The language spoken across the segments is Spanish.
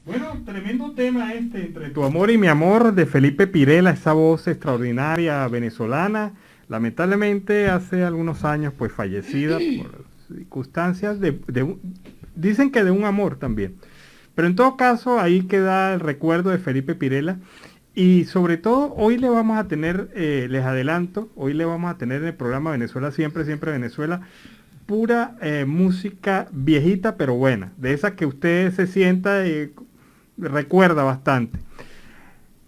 Bueno, tremendo tema entre tu amor y mi amor, de Felipe Pirela, esa voz extraordinaria venezolana, lamentablemente hace algunos años pues fallecida por circunstancias dicen que de un amor también. Pero en todo caso ahí queda el recuerdo de Felipe Pirela y sobre todo hoy le vamos a tener, les adelanto, hoy le vamos a tener en el programa Venezuela Siempre, Siempre Venezuela, pura música viejita pero buena, de esa que usted se sienta y recuerda bastante.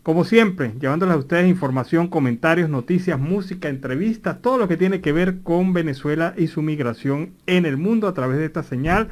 Como siempre, llevándoles a ustedes información, comentarios, noticias, música, entrevistas, todo lo que tiene que ver con Venezuela y su migración en el mundo a través de esta señal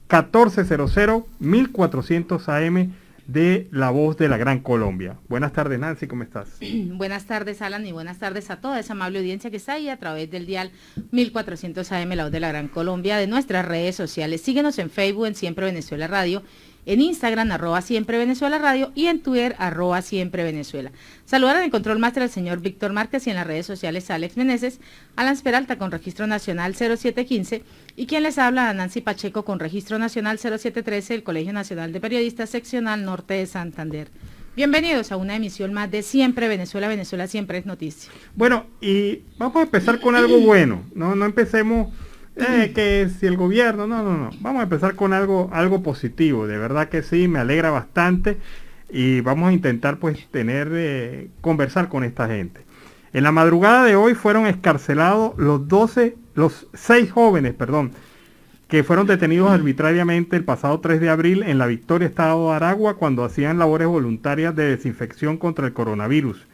1400 1400 AM de La Voz de la Gran Colombia. Buenas tardes, Nancy, ¿cómo estás? Buenas tardes, Alan, y buenas tardes a toda esa amable audiencia que está ahí a través del dial 1400 AM, La Voz de la Gran Colombia, de nuestras redes sociales. Síguenos en Facebook, en Siempre Venezuela Radio, en Instagram, @Siempre Venezuela Radio, y en Twitter, @Siempre Venezuela. Saludar en el control máster al señor Víctor Márquez y en las redes sociales Alex Meneses, Alan Peralta con registro nacional 0715, y quien les habla, Nancy Pacheco con registro nacional 0713, el Colegio Nacional de Periodistas, seccional Norte de Santander. Bienvenidos a una emisión más de Siempre Venezuela, Venezuela Siempre es noticia. Bueno, y vamos a empezar con algo bueno, no empecemos que si el gobierno, no, vamos a empezar con algo positivo, de verdad que sí, me alegra bastante y vamos a intentar pues conversar con esta gente. En la madrugada de hoy fueron excarcelados los 6 jóvenes, que fueron detenidos arbitrariamente el pasado 3 de abril en La Victoria, estado de Aragua, cuando hacían labores voluntarias de desinfección contra el coronavirus.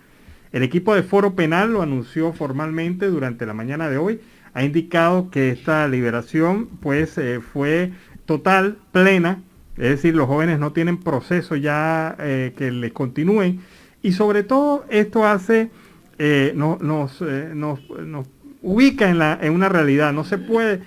El equipo de Foro Penal lo anunció formalmente durante la mañana de hoy. Ha indicado que esta liberación pues fue total, plena, es decir, los jóvenes no tienen proceso ya que les continúen, y sobre todo esto hace, nos ubica en una realidad. No se puede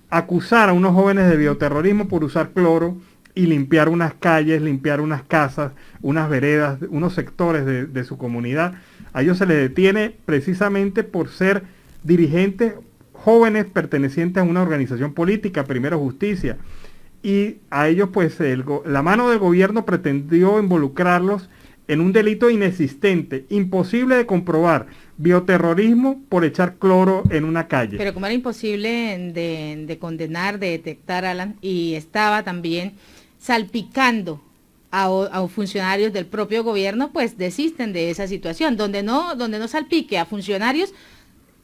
acusar a unos jóvenes de bioterrorismo por usar cloro y limpiar unas calles, limpiar unas casas, unas veredas, unos sectores de su comunidad. A ellos se les detiene precisamente por ser dirigentes jóvenes pertenecientes a una organización política, Primero Justicia, y a ellos pues la mano del gobierno pretendió involucrarlos en un delito inexistente, imposible de comprobar, bioterrorismo por echar cloro en una calle. Pero como era imposible de condenar, de detectar, Alan, y estaba también salpicando a funcionarios del propio gobierno, pues desisten de esa situación. Donde no salpique a funcionarios,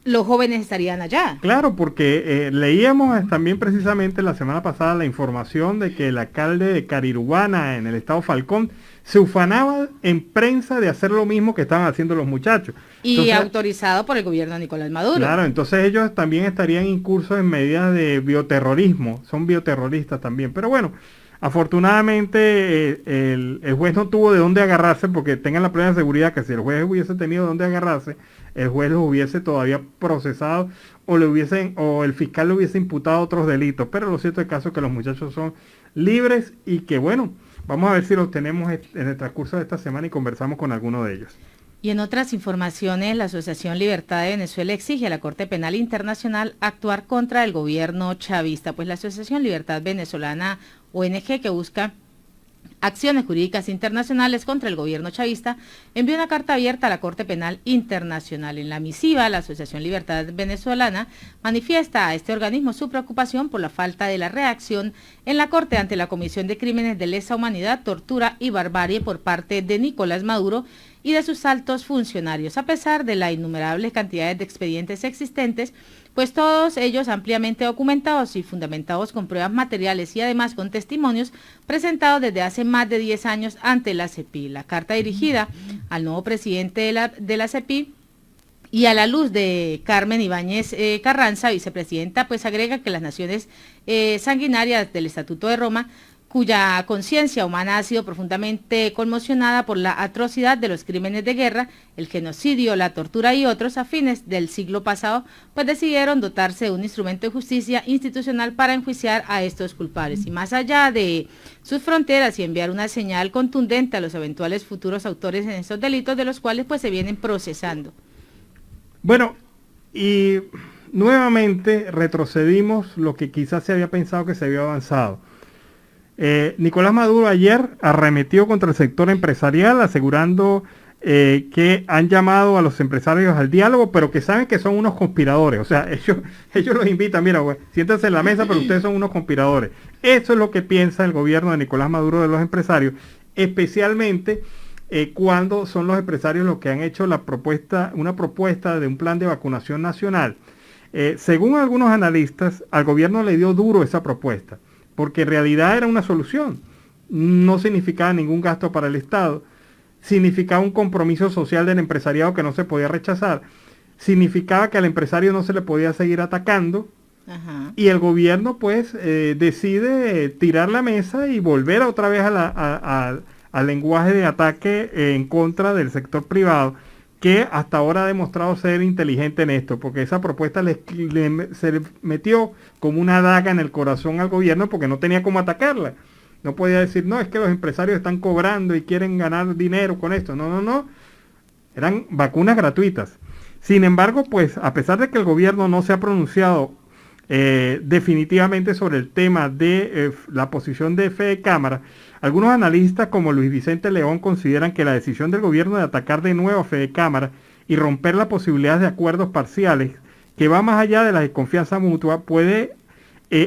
los jóvenes estarían allá. Claro, porque leíamos también precisamente la semana pasada la información de que el alcalde de Carirubana, en el estado Falcón, se ufanaba en prensa de hacer lo mismo que estaban haciendo los muchachos. Y entonces, autorizado por el gobierno de Nicolás Maduro. Claro, entonces ellos también estarían incursos en medidas de bioterrorismo, son bioterroristas también. Pero bueno, afortunadamente el juez no tuvo de dónde agarrarse, porque tengan la plena seguridad que si el juez hubiese tenido de dónde agarrarse, el juez los hubiese todavía procesado o el fiscal le hubiese imputado otros delitos. Pero lo cierto es que los muchachos son libres y que bueno, vamos a ver si los tenemos en el transcurso de esta semana y conversamos con alguno de ellos. Y en otras informaciones, la Asociación Libertad de Venezuela exige a la Corte Penal Internacional actuar contra el gobierno chavista, pues la Asociación Libertad Venezolana, ONG, que busca acciones jurídicas internacionales contra el gobierno chavista, envió una carta abierta a la Corte Penal Internacional. En la misiva, la Asociación Libertad Venezolana manifiesta a este organismo su preocupación por la falta de la reacción en la Corte ante la comisión de crímenes de lesa humanidad, tortura y barbarie por parte de Nicolás Maduro y de sus altos funcionarios, a pesar de las innumerables cantidades de expedientes existentes, pues todos ellos ampliamente documentados y fundamentados con pruebas materiales y además con testimonios presentados desde hace más de 10 años ante la CEPI. La carta dirigida al nuevo presidente de la CEPI y a la luz de Carmen Ibáñez Carranza, vicepresidenta, pues agrega que las naciones sanguinarias del Estatuto de Roma, cuya conciencia humana ha sido profundamente conmocionada por la atrocidad de los crímenes de guerra, el genocidio, la tortura y otros a fines del siglo pasado, pues decidieron dotarse de un instrumento de justicia institucional para enjuiciar a estos culpables. Y más allá de sus fronteras y enviar una señal contundente a los eventuales futuros autores en estos delitos, de los cuales pues se vienen procesando. Bueno, y nuevamente retrocedimos lo que quizás se había pensado que se había avanzado. Nicolás Maduro ayer arremetió contra el sector empresarial, asegurando que han llamado a los empresarios al diálogo, pero que saben que son unos conspiradores. O sea, ellos los invitan, mira, güey, siéntense en la mesa, pero ustedes son unos conspiradores. Eso es lo que piensa el gobierno de Nicolás Maduro de los empresarios, especialmente cuando son los empresarios los que han hecho una propuesta de un plan de vacunación nacional. Según algunos analistas, al gobierno le dio duro esa propuesta, porque en realidad era una solución. No significaba ningún gasto para el Estado, significaba un compromiso social del empresariado que no se podía rechazar, significaba que al empresario no se le podía seguir atacando. Ajá. Y el gobierno pues decide tirar la mesa y volver otra vez al lenguaje de ataque en contra del sector privado, que hasta ahora ha demostrado ser inteligente en esto, porque esa propuesta se le metió como una daga en el corazón al gobierno porque no tenía cómo atacarla. No podía decir, no, es que los empresarios están cobrando y quieren ganar dinero con esto. No. Eran vacunas gratuitas. Sin embargo, pues, a pesar de que el gobierno no se ha pronunciado definitivamente sobre el tema de la posición de Fede Cámara, algunos analistas como Luis Vicente León consideran que la decisión del gobierno de atacar de nuevo a Fede Cámara y romper la posibilidad de acuerdos parciales, que va más allá de la desconfianza mutua, puede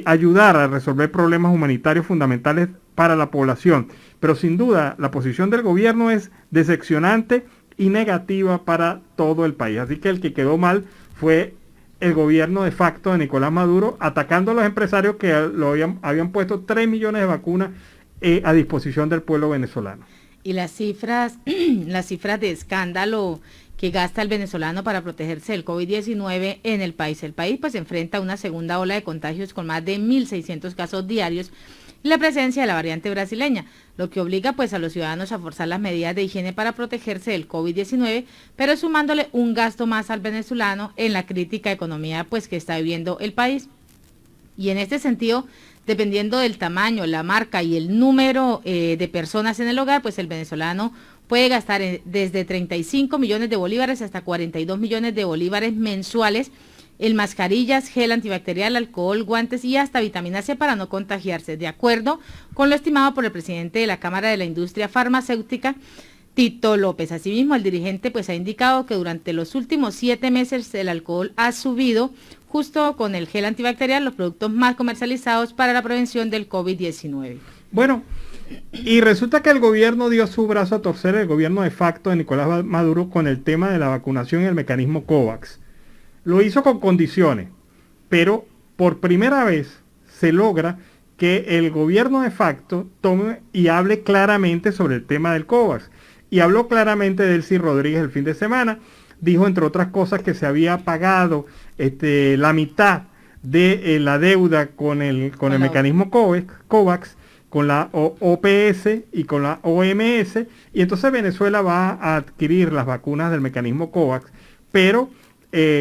ayudar a resolver problemas humanitarios fundamentales para la población. Pero sin duda, la posición del gobierno es decepcionante y negativa para todo el país. Así que el que quedó mal fue el gobierno de facto de Nicolás Maduro, atacando a los empresarios que habían puesto 3 millones de vacunas a disposición del pueblo venezolano. Y las cifras de escándalo que gasta el venezolano para protegerse del COVID-19 en el país. El país pues enfrenta una segunda ola de contagios con más de 1.600 casos diarios y la presencia de la variante brasileña, lo que obliga pues a los ciudadanos a forzar las medidas de higiene para protegerse del COVID-19, pero sumándole un gasto más al venezolano en la crítica economía pues que está viviendo el país. Y en este sentido, dependiendo del tamaño, la marca y el número de personas en el hogar, pues el venezolano puede gastar desde 35 millones de bolívares hasta 42 millones de bolívares mensuales en mascarillas, gel antibacterial, alcohol, guantes y hasta vitamina C para no contagiarse, de acuerdo con lo estimado por el presidente de la Cámara de la Industria Farmacéutica, Tito López. Asimismo, el dirigente pues ha indicado que durante los últimos 7 meses el alcohol ha subido, justo con el gel antibacterial, los productos más comercializados para la prevención del COVID-19. Bueno, y resulta que el gobierno dio su brazo a torcer, el gobierno de facto de Nicolás Maduro, con el tema de la vacunación y el mecanismo COVAX. Lo hizo con condiciones, pero por primera vez se logra que el gobierno de facto tome y hable claramente sobre el tema del COVAX. Y habló claramente Delcy Rodríguez el fin de semana. Dijo, entre otras cosas, que se había pagado la mitad de la deuda con el mecanismo COVAX, con la OPS y con la OMS, y entonces Venezuela va a adquirir las vacunas del mecanismo COVAX, pero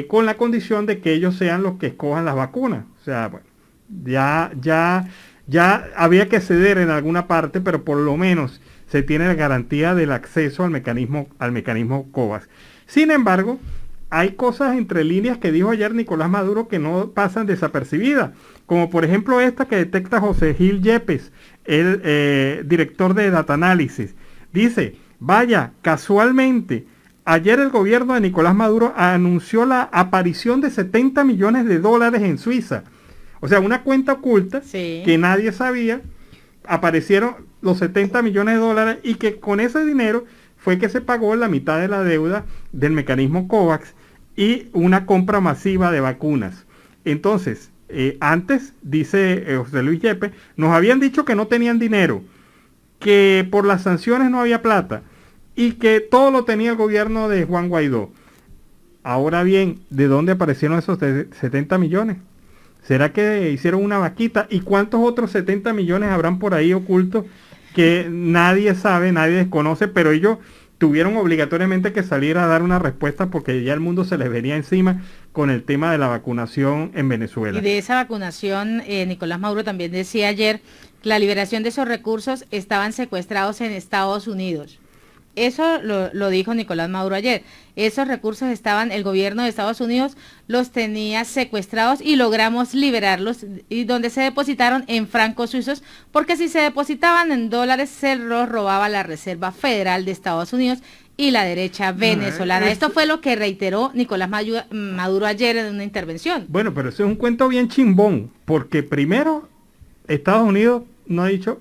con la condición de que ellos sean los que escojan las vacunas. O sea, bueno, ya había que ceder en alguna parte, pero por lo menos se tiene la garantía del acceso al mecanismo COVAX. Sin embargo, hay cosas entre líneas que dijo ayer Nicolás Maduro que no pasan desapercibidas, como por ejemplo esta que detecta José Gil Yepes, el director de Data Analysis. Dice, vaya, casualmente, ayer el gobierno de Nicolás Maduro anunció la aparición de 70 millones de dólares en Suiza. O sea, una cuenta oculta que nadie sabía, aparecieron los 70 millones de dólares y que con ese dinero fue que se pagó la mitad de la deuda del mecanismo COVAX y una compra masiva de vacunas. Entonces, antes, dice José Luis Yepes, nos habían dicho que no tenían dinero, que por las sanciones no había plata y que todo lo tenía el gobierno de Juan Guaidó. Ahora bien, ¿de dónde aparecieron esos 70 millones? ¿Será que hicieron una vaquita? ¿Y cuántos otros 70 millones habrán por ahí ocultos que nadie sabe, nadie desconoce, pero ellos tuvieron obligatoriamente que salir a dar una respuesta porque ya el mundo se les venía encima con el tema de la vacunación en Venezuela? Y de esa vacunación, Nicolás Maduro también decía ayer que la liberación de esos recursos estaban secuestrados en Estados Unidos. Eso lo dijo Nicolás Maduro ayer. Esos recursos el gobierno de Estados Unidos los tenía secuestrados y logramos liberarlos, y donde se depositaron en francos suizos, porque si se depositaban en dólares se los robaba la Reserva Federal de Estados Unidos y la derecha venezolana. Esto fue lo que reiteró Nicolás Maduro ayer en una intervención. Bueno, pero eso es un cuento bien chimbón, porque primero Estados Unidos no ha dicho,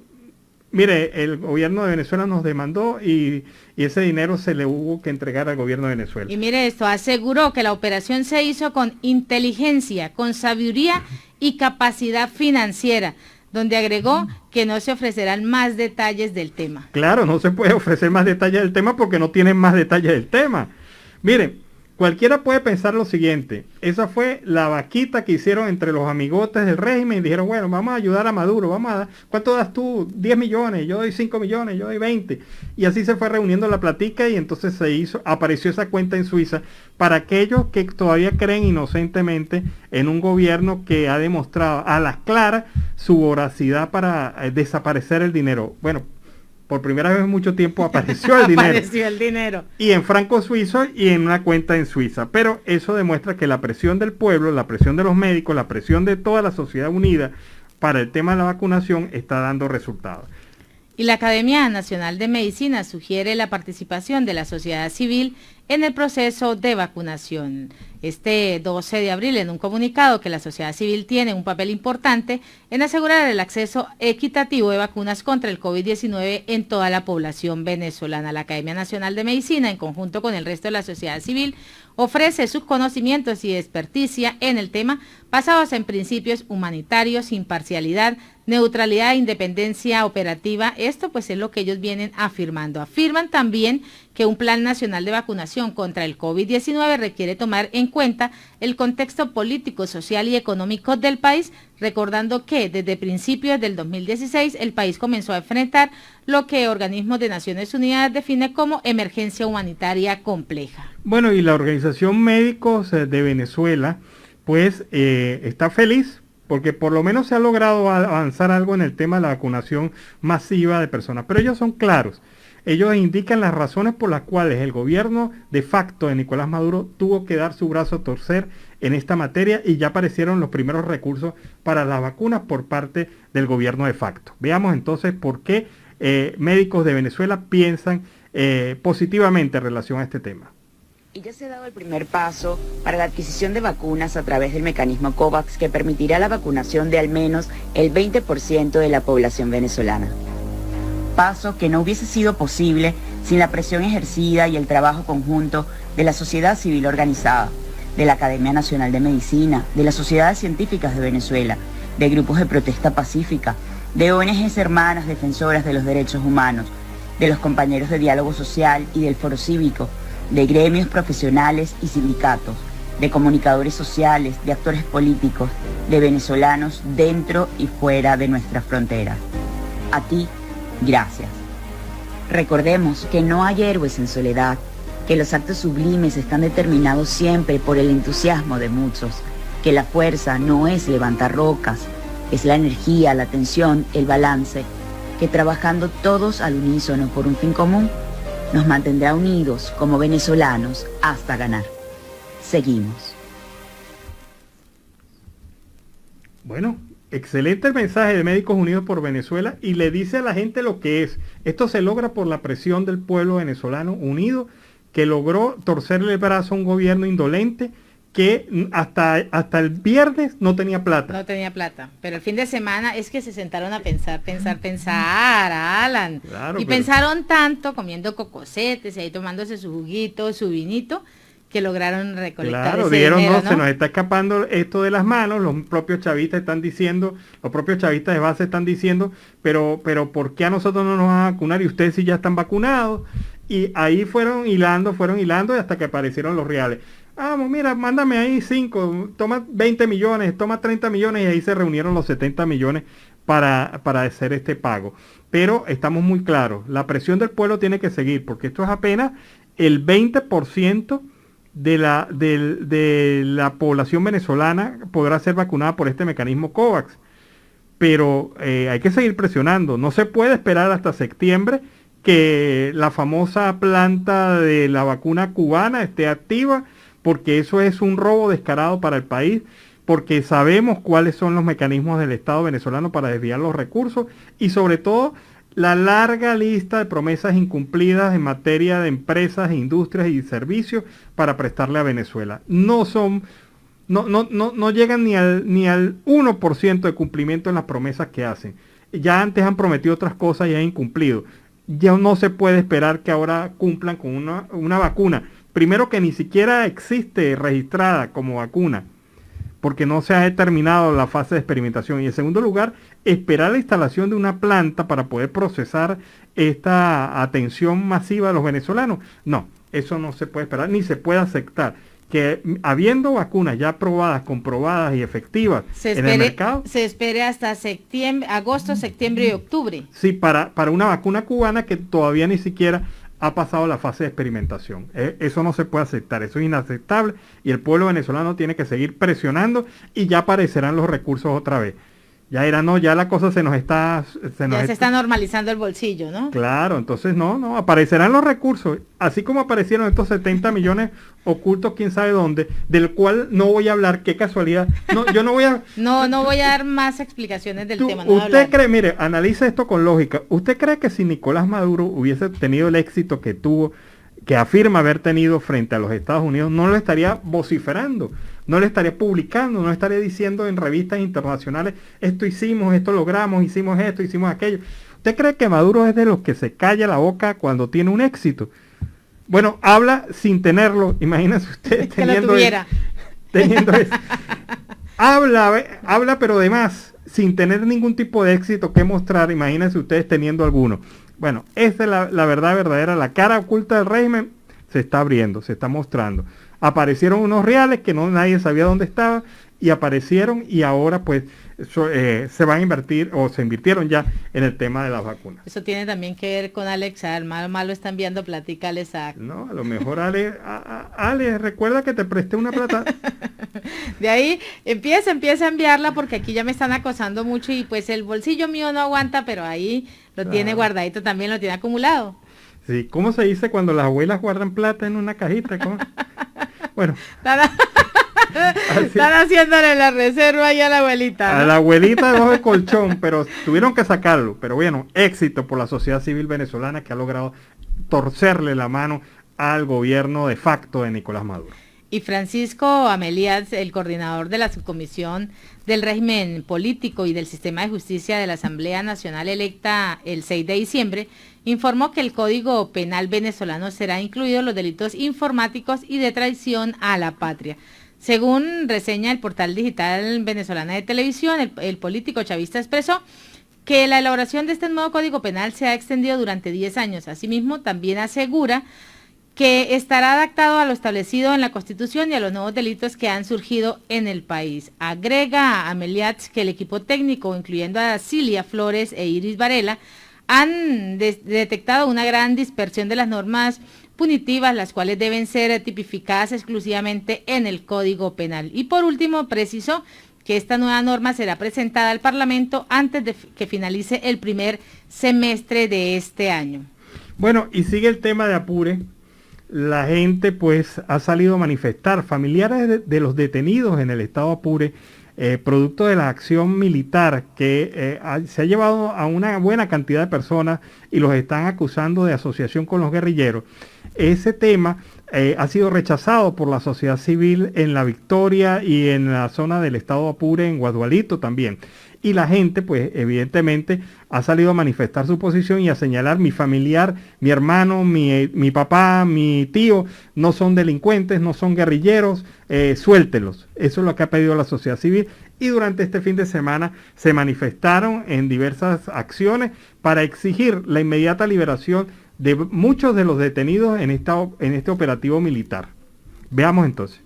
mire, el gobierno de Venezuela nos demandó y ese dinero se le hubo que entregar al gobierno de Venezuela. Y mire esto, aseguró que la operación se hizo con inteligencia, con sabiduría y capacidad financiera, donde agregó que no se ofrecerán más detalles del tema. Claro, no se puede ofrecer más detalles del tema porque no tienen más detalles del tema. Miren, cualquiera puede pensar lo siguiente: esa fue la vaquita que hicieron entre los amigotes del régimen y dijeron, bueno, vamos a ayudar a Maduro, vamos a dar, ¿cuánto das tú? 10 millones, yo doy 5 millones, yo doy 20. Y así se fue reuniendo la platica y entonces apareció esa cuenta en Suiza para aquellos que todavía creen inocentemente en un gobierno que ha demostrado a las claras su voracidad para desaparecer el dinero. Bueno, por primera vez en mucho tiempo apareció el dinero. Apareció el dinero. Y en franco suizo y en una cuenta en Suiza. Pero eso demuestra que la presión del pueblo, la presión de los médicos, la presión de toda la sociedad unida para el tema de la vacunación está dando resultados. Y la Academia Nacional de Medicina sugiere la participación de la sociedad civil en el proceso de vacunación. Este 12 de abril, en un comunicado, que la sociedad civil tiene un papel importante en asegurar el acceso equitativo de vacunas contra el COVID-19 en toda la población venezolana. La Academia Nacional de Medicina, en conjunto con el resto de la sociedad civil, ofrece sus conocimientos y experticia en el tema basados en principios humanitarios, imparcialidad, neutralidad e independencia operativa. Esto pues es lo que ellos vienen afirmando. Afirman también que un plan nacional de vacunación contra el COVID-19 requiere tomar en cuenta el contexto político, social y económico del país, recordando que desde principios del 2016 el país comenzó a enfrentar lo que organismos de Naciones Unidas define como emergencia humanitaria compleja. Bueno, y la Organización Médicos de Venezuela pues está feliz porque por lo menos se ha logrado avanzar algo en el tema de la vacunación masiva de personas, pero ellos son claros. Ellos indican las razones por las cuales el gobierno de facto de Nicolás Maduro tuvo que dar su brazo a torcer en esta materia y ya aparecieron los primeros recursos para las vacunas por parte del gobierno de facto. Veamos entonces por qué médicos de Venezuela piensan positivamente en relación a este tema. Y ya se ha dado el primer paso para la adquisición de vacunas a través del mecanismo COVAX, que permitirá la vacunación de al menos el 20% de la población venezolana. Paso que no hubiese sido posible sin la presión ejercida y el trabajo conjunto de la sociedad civil organizada, de la Academia Nacional de Medicina, de las sociedades científicas de Venezuela, de grupos de protesta pacífica, de ONGs hermanas defensoras de los derechos humanos, de los compañeros de diálogo social y del foro cívico, de gremios profesionales y sindicatos, de comunicadores sociales, de actores políticos, de venezolanos dentro y fuera de nuestras fronteras. A ti, gracias. Recordemos que no hay héroes en soledad, que los actos sublimes están determinados siempre por el entusiasmo de muchos, que la fuerza no es levantar rocas, es la energía, la atención, el balance, que trabajando todos al unísono por un fin común, nos mantendrá unidos como venezolanos hasta ganar. Seguimos. Bueno, excelente el mensaje de Médicos Unidos por Venezuela y le dice a la gente lo que es. Esto se logra por la presión del pueblo venezolano unido que logró torcerle el brazo a un gobierno indolente que hasta el viernes no tenía plata. No tenía plata, pero el fin de semana es que se sentaron a pensar, Alan. Claro, y pensaron tanto, comiendo cocosetes y ahí tomándose su juguito, su vinito, que lograron recolectar ese dijeron, dinero, ¿no? Se nos está escapando esto de las manos, los propios chavistas están diciendo, los propios chavistas de base están diciendo, pero ¿por qué a nosotros no nos van a vacunar y ustedes sí ya están vacunados? Y ahí fueron hilando y hasta que aparecieron los reales. Vamos, mira, mándame ahí 5, toma 20 millones, toma 30 millones y ahí se reunieron los 70 millones para hacer este pago. Pero estamos muy claros, la presión del pueblo tiene que seguir porque esto es apenas el 20% de la población venezolana podrá ser vacunada por este mecanismo COVAX. Pero hay que seguir presionando, no se puede esperar hasta septiembre que la famosa planta de la vacuna cubana esté activa, porque eso es un robo descarado para el país, porque sabemos cuáles son los mecanismos del Estado venezolano para desviar los recursos y sobre todo la larga lista de promesas incumplidas en materia de empresas, industrias y servicios para prestarle a Venezuela. No llegan ni al 1% de cumplimiento en las promesas que hacen. Ya antes han prometido otras cosas y han incumplido. Ya no se puede esperar que ahora cumplan con una vacuna. Primero, que ni siquiera existe registrada como vacuna, porque no se ha determinado la fase de experimentación. Y en segundo lugar, esperar la instalación de una planta para poder procesar esta atención masiva de los venezolanos. No, eso no se puede esperar ni se puede aceptar. Que habiendo vacunas ya probadas, comprobadas y efectivas en el mercado, se espere hasta agosto, septiembre y octubre. Sí, para una vacuna cubana que todavía ni siquiera ha pasado la fase de experimentación. Eso no se puede aceptar, eso es inaceptable y el pueblo venezolano tiene que seguir presionando y ya aparecerán los recursos otra vez. Ya ya la cosa se está normalizando el bolsillo, ¿no? Claro, entonces no, aparecerán los recursos, así como aparecieron estos 70 millones ocultos, quién sabe dónde, del cual no voy a hablar, qué casualidad. No, yo no voy a... no voy a dar más explicaciones del tema. No usted cree, mire, analice esto con lógica. ¿Usted cree que si Nicolás Maduro hubiese tenido el éxito que tuvo, que afirma haber tenido frente a los Estados Unidos, no lo estaría vociferando, no lo estaría publicando, no estaría diciendo en revistas internacionales, esto hicimos, esto logramos, hicimos esto, hicimos aquello? ¿Usted cree que Maduro es de los que se calla la boca cuando tiene un éxito? Bueno, habla sin tenerlo, imagínense ustedes teniendo eso. Habla pero de más, sin tener ningún tipo de éxito que mostrar, imagínense ustedes teniendo alguno. Bueno, esa es la verdad verdadera, la cara oculta del régimen se está abriendo, se está mostrando. Aparecieron unos reales que nadie sabía dónde estaban y aparecieron y ahora pues se van a invertir o se invirtieron ya en el tema de las vacunas. Eso tiene también que ver con Alex, el malo está enviando platica al Alex. No, a lo mejor Alex, recuerda que te presté una plata. De ahí empieza a enviarla porque aquí ya me están acosando mucho y pues el bolsillo mío no aguanta, pero ahí lo tiene guardadito, también lo tiene acumulado. Sí, ¿cómo se dice cuando las abuelas guardan plata en una cajita? Bueno. Están haciéndole la reserva ahí a la abuelita, ¿no? A la abuelita debajo del colchón, pero tuvieron que sacarlo. Pero bueno, éxito por la sociedad civil venezolana que ha logrado torcerle la mano al gobierno de facto de Nicolás Maduro. Y Francisco Amelías, el coordinador de la subcomisión del régimen político y del sistema de justicia de la Asamblea Nacional electa el 6 de diciembre, informó que el Código Penal venezolano será incluido los delitos informáticos y de traición a la patria. Según reseña el portal digital venezolana de televisión, el político chavista expresó que la elaboración de este nuevo Código Penal se ha extendido durante 10 años. Asimismo, también asegura que estará adaptado a lo establecido en la Constitución y a los nuevos delitos que han surgido en el país. Agrega Ameliat que el equipo técnico, incluyendo a Cilia Flores e Iris Varela, han detectado una gran dispersión de las normas punitivas, las cuales deben ser tipificadas exclusivamente en el Código Penal. Y por último, precisó que esta nueva norma será presentada al Parlamento antes de que finalice el primer semestre de este año. Bueno, y sigue el tema de Apure. La gente pues ha salido a manifestar, familiares de los detenidos en el estado Apure, producto de la acción militar que se ha llevado a una buena cantidad de personas y los están acusando de asociación con los guerrilleros. Ese tema ha sido rechazado por la sociedad civil en La Victoria y en la zona del estado Apure, en Guadualito también. Y la gente, pues, evidentemente, ha salido a manifestar su posición y a señalar: mi familiar, mi hermano, mi papá, mi tío, no son delincuentes, no son guerrilleros, suéltelos. Eso es lo que ha pedido la sociedad civil. Y durante este fin de semana se manifestaron en diversas acciones para exigir la inmediata liberación de muchos de los detenidos en este operativo militar. Veamos entonces.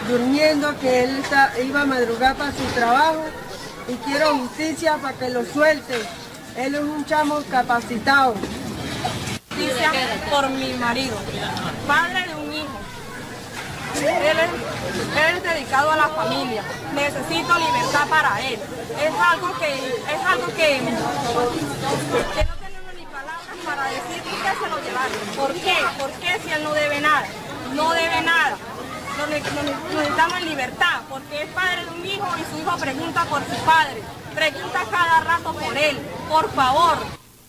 Durmiendo, que él iba a madrugar para su trabajo y quiero justicia para que lo suelte. Él es un chamo capacitado. Justicia por mi marido, padre de un hijo. Él es dedicado a la familia. Necesito libertad para él. Es algo que no tenemos ni palabras para decir por qué se lo llevaron. ¿Por qué? ¿Por qué si él no debe nada? No debe nada. Necesitamos libertad, porque es padre de un hijo y su hijo pregunta por su padre. Pregunta cada rato por él. Por favor.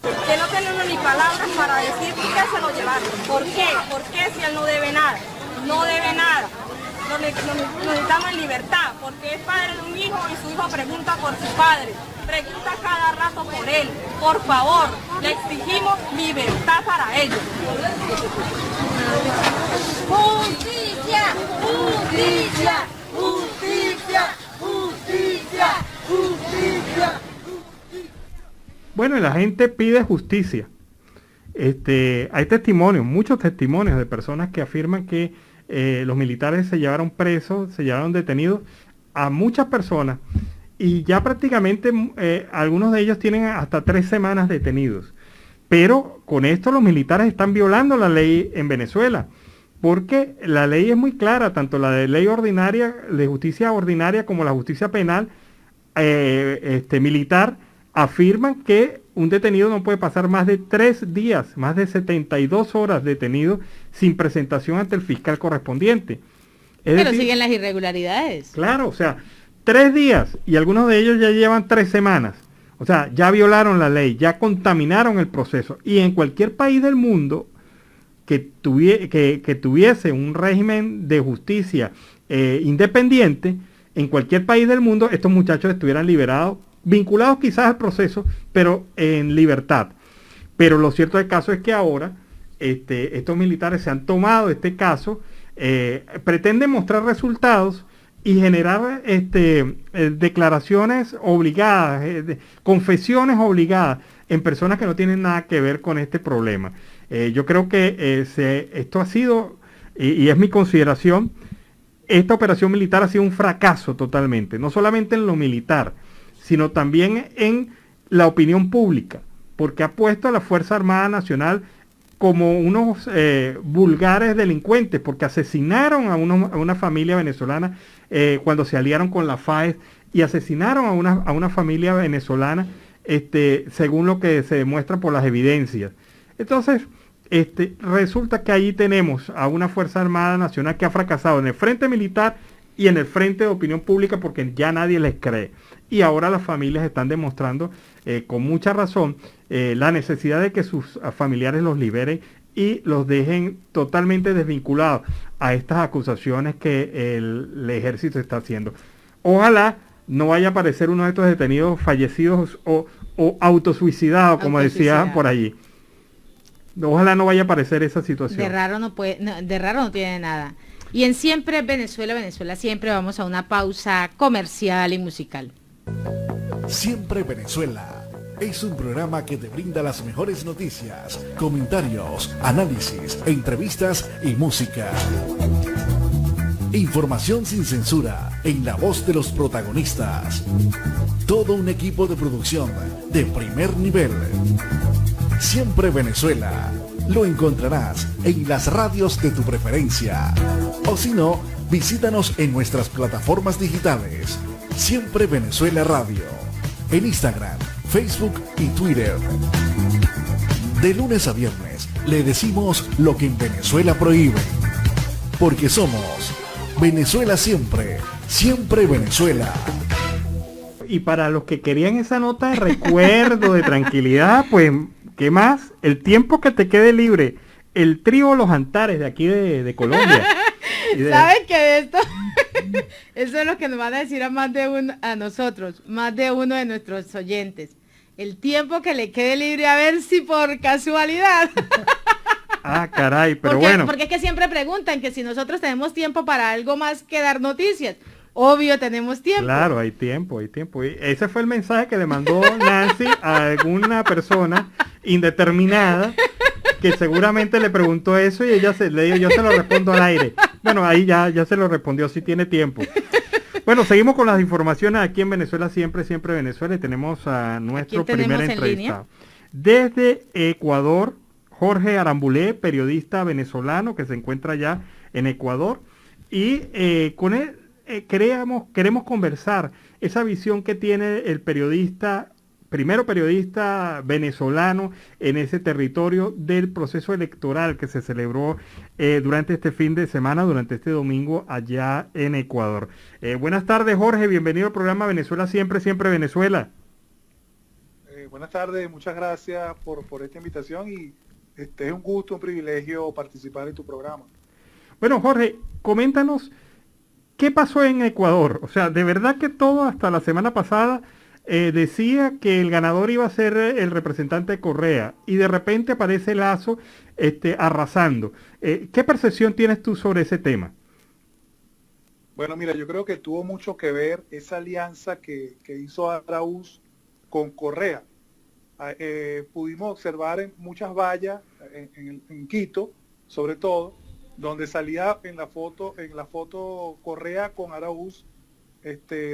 Que no tenemos ni palabras para decir por qué se lo llevaron. ¿Por qué? ¿Por qué si él no debe nada? No debe nada. Necesitamos libertad, porque es padre de un hijo y su hijo pregunta por su padre. Pregunta cada rato por él. Por favor, le exigimos libertad para ellos. Justicia, justicia, justicia, justicia, justicia. Bueno, y la gente pide justicia. Hay testimonios, muchos testimonios de personas que afirman que los militares se llevaron presos, se llevaron detenidos a muchas personas y ya prácticamente algunos de ellos tienen hasta 3 semanas detenidos. Pero con esto los militares están violando la ley en Venezuela, porque la ley es muy clara, tanto la de ley ordinaria, de justicia ordinaria, como la justicia penal militar, afirman que un detenido no puede pasar más de 3 días, más de 72 horas detenido sin presentación ante el fiscal correspondiente. Pero siguen las irregularidades. Claro, o sea, 3 días y algunos de ellos ya llevan 3 semanas. O sea, ya violaron la ley, ya contaminaron el proceso. Y en cualquier país del mundo que tuviese un régimen de justicia independiente, en cualquier país del mundo estos muchachos estuvieran liberados, vinculados quizás al proceso, pero en libertad. Pero lo cierto del caso es que ahora estos militares se han tomado este caso, pretenden mostrar resultados y generar declaraciones obligadas, confesiones obligadas en personas que no tienen nada que ver con este problema. Yo creo que esto ha sido, y es mi consideración, esta operación militar ha sido un fracaso totalmente, no solamente en lo militar, sino también en la opinión pública, porque ha puesto a la Fuerza Armada Nacional como unos vulgares delincuentes, porque asesinaron a una familia venezolana cuando se aliaron con la FAES, y asesinaron a una familia venezolana según lo que se demuestra por las evidencias. Entonces, resulta que ahí tenemos a una Fuerza Armada Nacional que ha fracasado en el frente militar y en el frente de opinión pública, porque ya nadie les cree. Y ahora las familias están demostrando con mucha razón la necesidad de que sus familiares los liberen y los dejen totalmente desvinculados a estas acusaciones que el ejército está haciendo. Ojalá no vaya a aparecer uno de estos detenidos fallecidos o autosuicidados, como decían por allí. Ojalá no vaya a aparecer esa situación. De raro no tiene nada. Y en Siempre Venezuela, Venezuela siempre, vamos a una pausa comercial y musical. Siempre Venezuela es un programa que te brinda las mejores noticias, comentarios, análisis, entrevistas y música. Información sin censura en la voz de los protagonistas. Todo un equipo de producción de primer nivel. Siempre Venezuela lo encontrarás en las radios de tu preferencia. O si no, visítanos en nuestras plataformas digitales. Siempre Venezuela Radio, en Instagram, Facebook y Twitter. De lunes a viernes le decimos lo que en Venezuela prohíben. Porque somos Venezuela siempre, siempre Venezuela. Y para los que querían esa nota de recuerdo, de tranquilidad, pues, ¿qué más? El tiempo que te quede libre. El trío Los Antares de aquí de Colombia. ¿Sabes qué de esto? Eso es lo que nos van a decir a más de uno, a nosotros, más de uno de nuestros oyentes. El tiempo que le quede libre, a ver si por casualidad. Ah, caray, pero bueno. Porque es que siempre preguntan que si nosotros tenemos tiempo para algo más que dar noticias. Obvio, tenemos tiempo. Claro, hay tiempo, hay tiempo. Y ese fue el mensaje que le mandó Nancy a alguna persona indeterminada que seguramente le preguntó eso y ella le dijo, yo se lo respondo al aire. Bueno, ahí ya se lo respondió, sí tiene tiempo. Bueno, seguimos con las informaciones aquí en Venezuela, siempre Venezuela, y tenemos a nuestro primer entrevistado. Desde Ecuador, Jorge Arambulé, periodista venezolano que se encuentra ya en Ecuador. y con él queremos conversar esa visión que tiene el periodista, primero periodista venezolano en ese territorio del proceso electoral que se celebró durante este fin de semana, durante este domingo allá en Ecuador. Buenas tardes, Jorge, bienvenido al programa Venezuela Siempre, Siempre Venezuela. Buenas tardes, muchas gracias por esta invitación y es un gusto, un privilegio participar en tu programa. Bueno, Jorge, coméntanos qué pasó en Ecuador. O sea, de verdad que todo hasta la semana pasada decía que el ganador iba a ser el representante Correa y de repente aparece Lasso arrasando. ¿Qué percepción tienes tú sobre ese tema? Bueno, mira, yo creo que tuvo mucho que ver esa alianza que hizo Araúz con Correa. Pudimos observar en muchas vallas en Quito, sobre todo, donde salía en la foto Correa con Araúz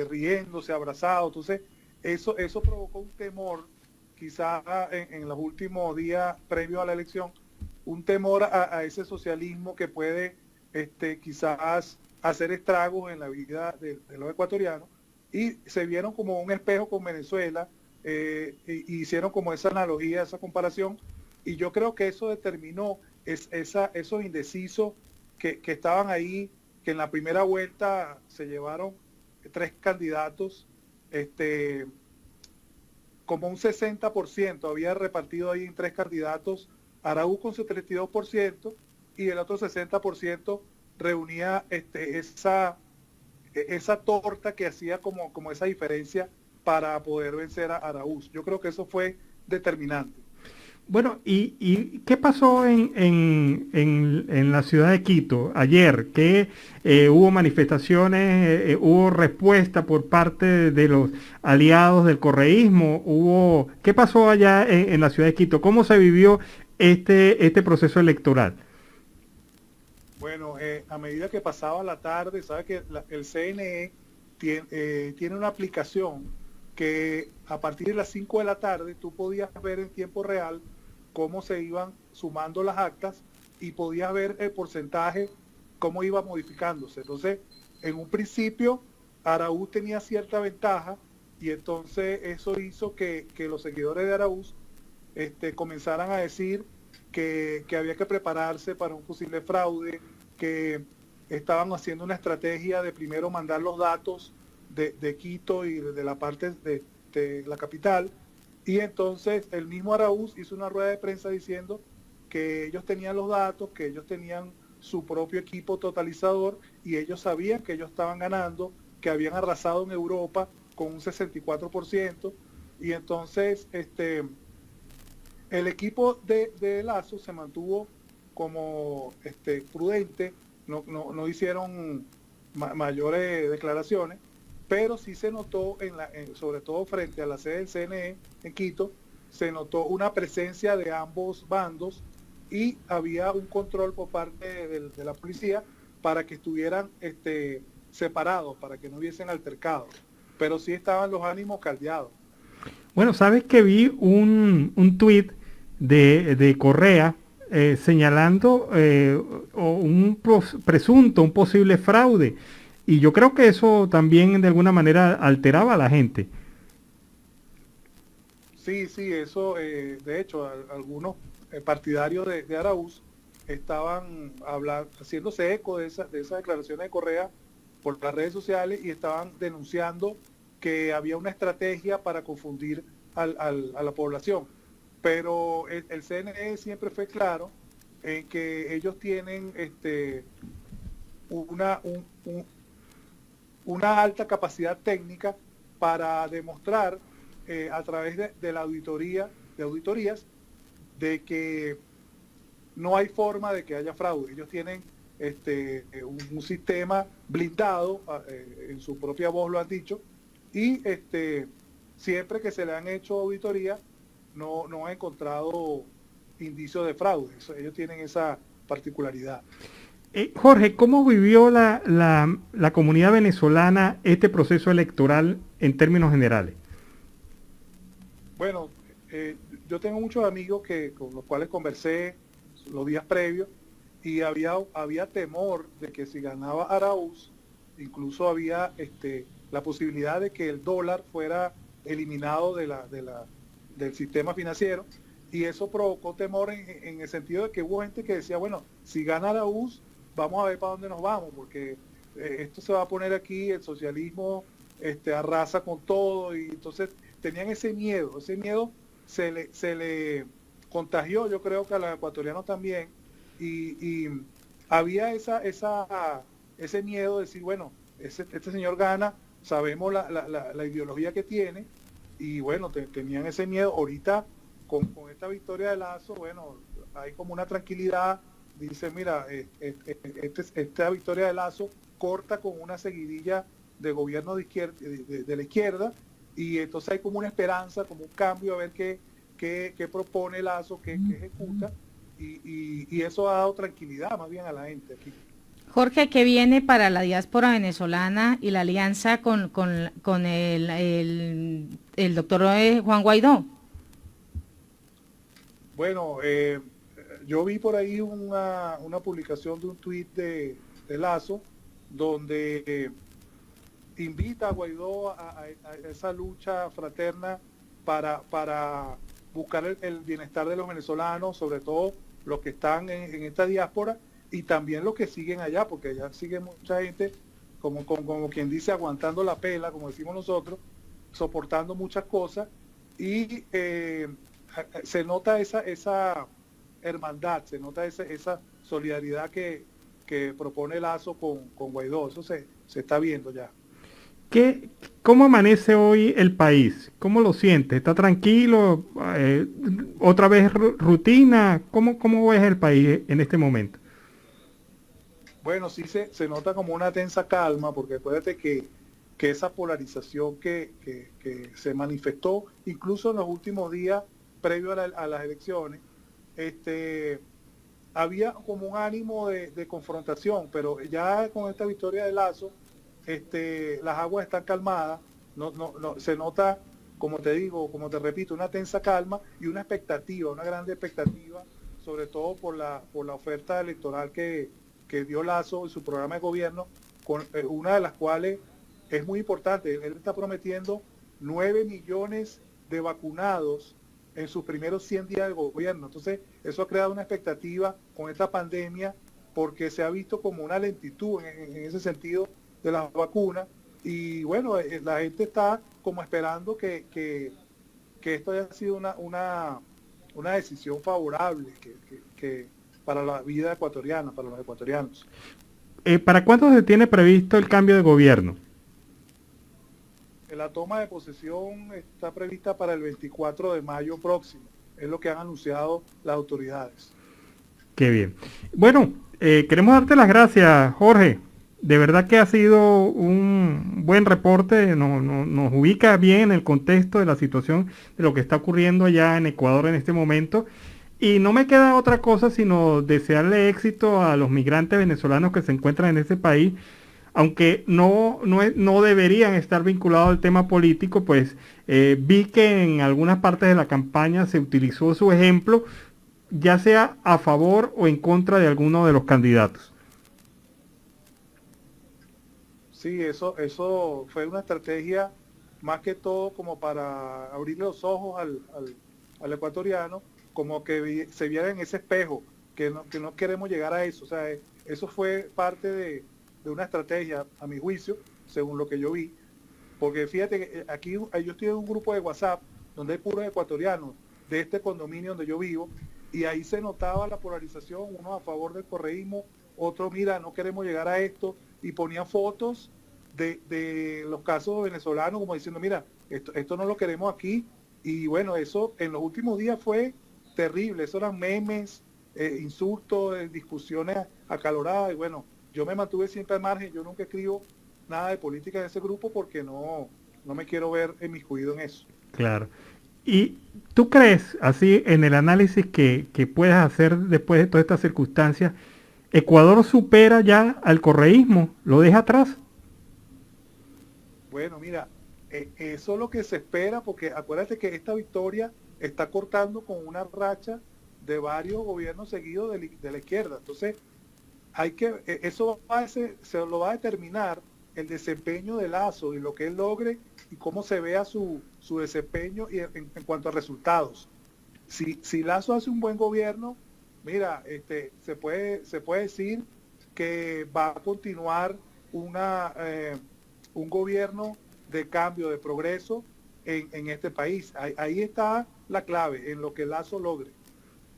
riéndose, abrazado. Entonces, eso provocó un temor, quizás en los últimos días previos a la elección, un temor a ese socialismo que puede quizás hacer estragos en la vida de los ecuatorianos, y se vieron como un espejo con Venezuela, hicieron como esa analogía, esa comparación, y yo creo que eso determinó esos indecisos que estaban ahí, que en la primera vuelta se llevaron 3 candidatos, como un 60% había repartido ahí en 3 candidatos, Araúz con su 32% y el otro 60% reunía esa torta que hacía como esa diferencia para poder vencer a Araúz. Yo creo que eso fue determinante. Bueno, ¿y qué pasó en la ciudad de Quito ayer? Que hubo manifestaciones, hubo respuesta por parte de los aliados del correísmo. ¿Qué pasó allá en la ciudad de Quito? ¿Cómo se vivió este proceso electoral? Bueno, a medida que pasaba la tarde, sabe que el CNE tiene una aplicación que a partir de las 5 de la tarde tú podías ver en tiempo real cómo se iban sumando las actas y podías ver el porcentaje, cómo iba modificándose. Entonces, en un principio, Araúz tenía cierta ventaja y entonces eso hizo que los seguidores de Araúz comenzaran a decir que había que prepararse para un posible fraude, que estaban haciendo una estrategia de primero mandar los datos de Quito y de la parte de la capital, y entonces el mismo Araúz hizo una rueda de prensa diciendo que ellos tenían los datos, que ellos tenían su propio equipo totalizador y ellos sabían que ellos estaban ganando, que habían arrasado en Europa con un 64%, y entonces el equipo de Lasso se mantuvo como prudente, no hicieron mayores declaraciones, pero sí se notó, sobre todo frente a la sede del CNE en Quito, se notó una presencia de ambos bandos y había un control por parte de la policía para que estuvieran separados, para que no hubiesen altercados, pero sí estaban los ánimos caldeados. Bueno, sabes que vi un tuit de Correa señalando un posible fraude. Y yo creo que eso también de alguna manera alteraba a la gente. Sí, eso, de hecho, algunos partidarios de Araúz estaban haciéndose eco de esas declaraciones de Correa por las redes sociales y estaban denunciando que había una estrategia para confundir a la población. Pero el CNE siempre fue claro en que ellos tienen una alta capacidad técnica para demostrar a través de la auditorías, de que no hay forma de que haya fraude. Ellos tienen un sistema blindado, en su propia voz lo han dicho, y siempre que se le han hecho auditoría no han encontrado indicios de fraude. Ellos tienen esa particularidad. Jorge, ¿cómo vivió la comunidad venezolana este proceso electoral en términos generales? Bueno, yo tengo muchos amigos con los cuales conversé los días previos y había temor de que si ganaba Arauz, incluso había la posibilidad de que el dólar fuera eliminado del sistema financiero, y eso provocó temor en el sentido de que hubo gente que decía, bueno, si gana Arauz, vamos a ver para dónde nos vamos, porque esto se va a poner aquí, el socialismo arrasa con todo, y entonces tenían ese miedo se le contagió, yo creo que a los ecuatorianos también, y había ese miedo de decir, bueno, este señor gana, sabemos la ideología que tiene, y bueno, tenían ese miedo. Ahorita, con esta victoria de Lazo, bueno, hay como una tranquilidad, dice, mira, esta victoria de Lazo corta con una seguidilla de gobierno de la izquierda, y entonces hay como una esperanza, como un cambio, a ver qué propone Lazo, qué ejecuta, y eso ha dado tranquilidad más bien a la gente aquí. Jorge, ¿qué viene para la diáspora venezolana y la alianza con el doctor Juan Guaidó? Bueno, yo vi por ahí una publicación de un tuit de Lazo, donde invita a Guaidó a esa lucha fraterna para buscar el bienestar de los venezolanos, sobre todo los que están en esta diáspora, y también los que siguen allá, porque allá sigue mucha gente, como quien dice, aguantando la pela, como decimos nosotros, soportando muchas cosas, y se nota esa hermandad, se nota esa solidaridad que propone Lazo con Guaidó. Eso se está viendo ya. ¿Cómo amanece hoy el país? ¿Cómo lo siente? ¿Está tranquilo? ¿Otra vez rutina? ¿Cómo ves el país en este momento? Bueno, sí se nota como una tensa calma, porque acuérdate que esa polarización que se manifestó incluso en los últimos días previo a las elecciones, había como un ánimo de confrontación, pero ya con esta victoria de Lazo, las aguas están calmadas, no, se nota, como te digo, como te repito, una tensa calma y una expectativa, una grande expectativa, sobre todo por la oferta electoral que dio Lazo en su programa de gobierno, con una de las cuales es muy importante. Él está prometiendo 9 millones de vacunados en sus primeros 100 días de gobierno. Entonces, eso ha creado una expectativa con esta pandemia, porque se ha visto como una lentitud en ese sentido de las vacunas, y bueno, la gente está como esperando que esto haya sido una decisión favorable que para la vida ecuatoriana, para los ecuatorianos. ¿Para cuándo se tiene previsto el cambio de gobierno? La toma de posesión está prevista para el 24 de mayo próximo, es lo que han anunciado las autoridades. Qué bien. Bueno, queremos darte las gracias, Jorge. De verdad que ha sido un buen reporte, nos ubica bien en el contexto de la situación de lo que está ocurriendo allá en Ecuador en este momento. Y no me queda otra cosa sino desearle éxito a los migrantes venezolanos que se encuentran en este país, aunque no deberían estar vinculados al tema político, pues vi que en algunas partes de la campaña se utilizó su ejemplo, ya sea a favor o en contra de alguno de los candidatos. Sí, eso fue una estrategia más que todo como para abrir los ojos al ecuatoriano, como que se viera en ese espejo, que no queremos llegar a eso. O sea, eso fue parte de una estrategia, a mi juicio, según lo que yo vi, porque fíjate que aquí yo estoy en un grupo de WhatsApp donde hay puros ecuatorianos de este condominio donde yo vivo, y ahí se notaba la polarización, unos a favor del correísmo, otros, mira, no queremos llegar a esto, y ponían fotos de los casos venezolanos como diciendo, mira, esto no lo queremos aquí. Y bueno, eso en los últimos días fue terrible, eso eran memes, insultos, discusiones acaloradas, y bueno, yo me mantuve siempre al margen, yo nunca escribo nada de política en ese grupo porque no me quiero ver inmiscuido en eso. Claro. ¿Y tú crees, así en el análisis que puedes hacer después de todas estas circunstancias, Ecuador supera ya al correísmo, lo deja atrás? Bueno, mira, eso es lo que se espera, porque acuérdate que esta victoria está cortando con una racha de varios gobiernos seguidos de la izquierda. Entonces, eso se lo va a determinar el desempeño de Lasso y lo que él logre y cómo se vea su desempeño y en cuanto a resultados. Si Lasso hace un buen gobierno, mira, se puede decir que va a continuar un gobierno de cambio, de progreso en este país. Ahí está la clave, en lo que Lasso logre.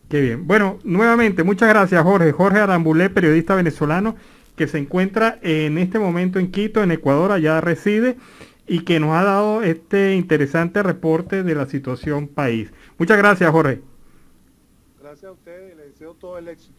Qué bien. Bueno, nuevamente, muchas gracias, Jorge. Jorge Arambulé, periodista venezolano, que se encuentra en este momento en Quito, en Ecuador, allá reside, y que nos ha dado este interesante reporte de la situación país. Muchas gracias, Jorge. Gracias a ustedes y les deseo todo el éxito.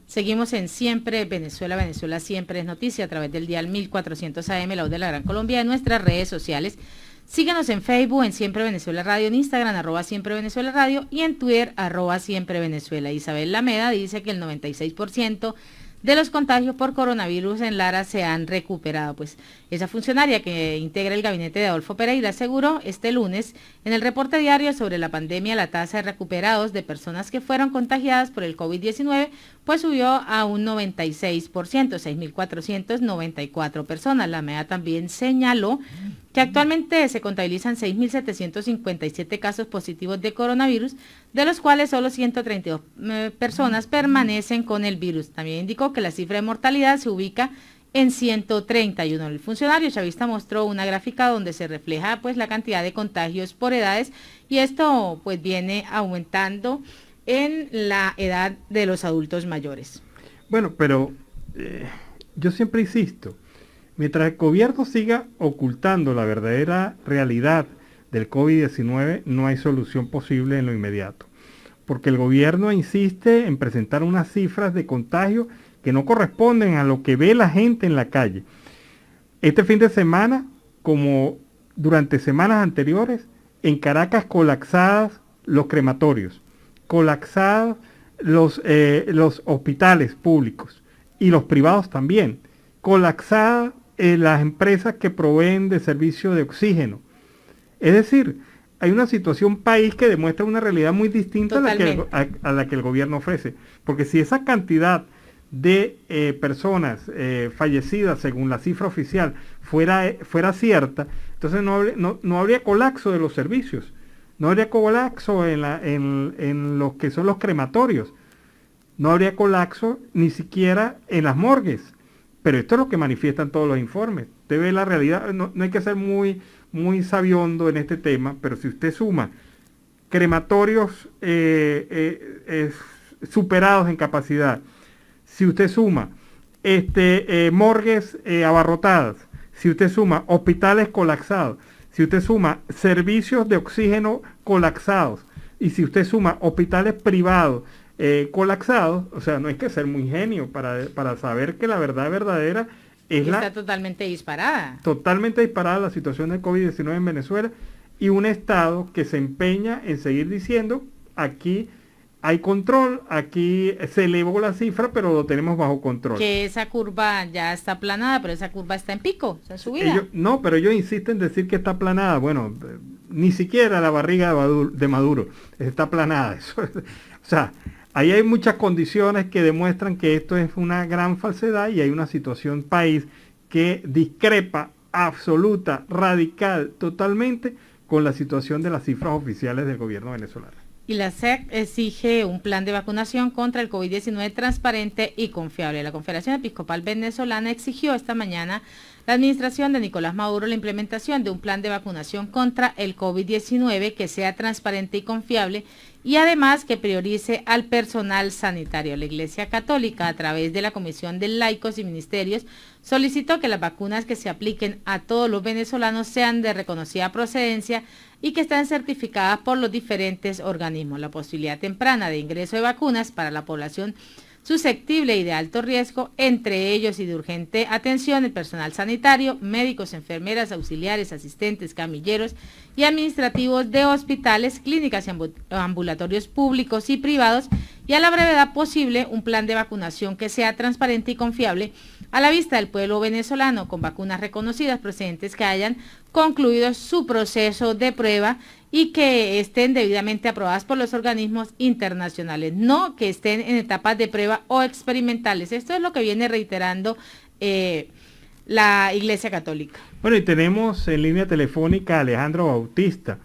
Seguimos en Siempre Venezuela, Venezuela Siempre es Noticia a través del dial 1400 AM, la voz de la Gran Colombia, en nuestras redes sociales. Síganos en Facebook, en Siempre Venezuela Radio, en Instagram, @Siempre Venezuela Radio, y en Twitter, @Siempre Venezuela. Isabel Lameda dice que el 96% de los contagios por coronavirus en Lara se han recuperado. Pues esa funcionaria que integra el gabinete de Adolfo Pereira aseguró este lunes en el reporte diario sobre la pandemia la tasa de recuperados de personas que fueron contagiadas por el COVID-19 pues subió a un 96%, 6.494 personas. La MEA también señaló que actualmente se contabilizan 6.757 casos positivos de coronavirus, de los cuales solo 132 personas permanecen con el virus. También indicó que la cifra de mortalidad se ubica en 131. El funcionario chavista mostró una gráfica donde se refleja pues la cantidad de contagios por edades, y esto pues viene aumentando en la edad de los adultos mayores. Bueno, pero yo siempre insisto, mientras el gobierno siga ocultando la verdadera realidad del COVID-19, no hay solución posible en lo inmediato, porque el gobierno insiste en presentar unas cifras de contagio que no corresponden a lo que ve la gente en la calle. Este fin de semana, como durante semanas anteriores, en Caracas colapsadas los crematorios, colapsados los hospitales públicos y los privados también, colapsadas las empresas que proveen de servicio de oxígeno. Es decir, hay una situación país que demuestra una realidad muy distinta a la que el gobierno ofrece. Porque si esa cantidad de personas fallecidas, según la cifra oficial, fuera cierta, entonces no habría colapso de los servicios, no habría colapso en los que son los crematorios, no habría colapso ni siquiera en las morgues. Pero esto es lo que manifiestan todos los informes. Usted ve la realidad, no hay que ser muy sabiondo en este tema, pero si usted suma crematorios superados en capacidad, si usted suma morgues abarrotadas, si usted suma hospitales colapsados, si usted suma servicios de oxígeno colapsados, y si usted suma hospitales privados colapsados, o sea, no hay que ser muy genio para saber que la verdad verdadera está totalmente disparada. Totalmente disparada la situación del COVID-19 en Venezuela, y un Estado que se empeña en seguir diciendo, aquí hay control, aquí se elevó la cifra, pero lo tenemos bajo control. Que esa curva ya está aplanada, pero esa curva está en pico, está en subida. Pero ellos insisten en decir que está aplanada. Bueno, ni siquiera la barriga de Maduro está aplanada. Eso, o sea, ahí hay muchas condiciones que demuestran que esto es una gran falsedad, y hay una situación país que discrepa absoluta, radical, totalmente con la situación de las cifras oficiales del gobierno venezolano. Y la SEC exige un plan de vacunación contra el COVID-19 transparente y confiable. La Confederación Episcopal Venezolana exigió esta mañana la administración de Nicolás Maduro la implementación de un plan de vacunación contra el COVID-19 que sea transparente y confiable, y además que priorice al personal sanitario. La Iglesia Católica, a través de la Comisión de Laicos y Ministerios, solicitó que las vacunas que se apliquen a todos los venezolanos sean de reconocida procedencia y que estén certificadas por los diferentes organismos. La posibilidad temprana de ingreso de vacunas para la población susceptible y de alto riesgo, entre ellos y de urgente atención, el personal sanitario, médicos, enfermeras, auxiliares, asistentes, camilleros y administrativos de hospitales, clínicas y ambulatorios públicos y privados, y a la brevedad posible un plan de vacunación que sea transparente y confiable a la vista del pueblo venezolano, con vacunas reconocidas procedentes que hayan concluido su proceso de prueba y que estén debidamente aprobadas por los organismos internacionales, no que estén en etapas de prueba o experimentales. Esto es lo que viene reiterando la Iglesia Católica. Bueno, y tenemos en línea telefónica a Alejandro Bautista.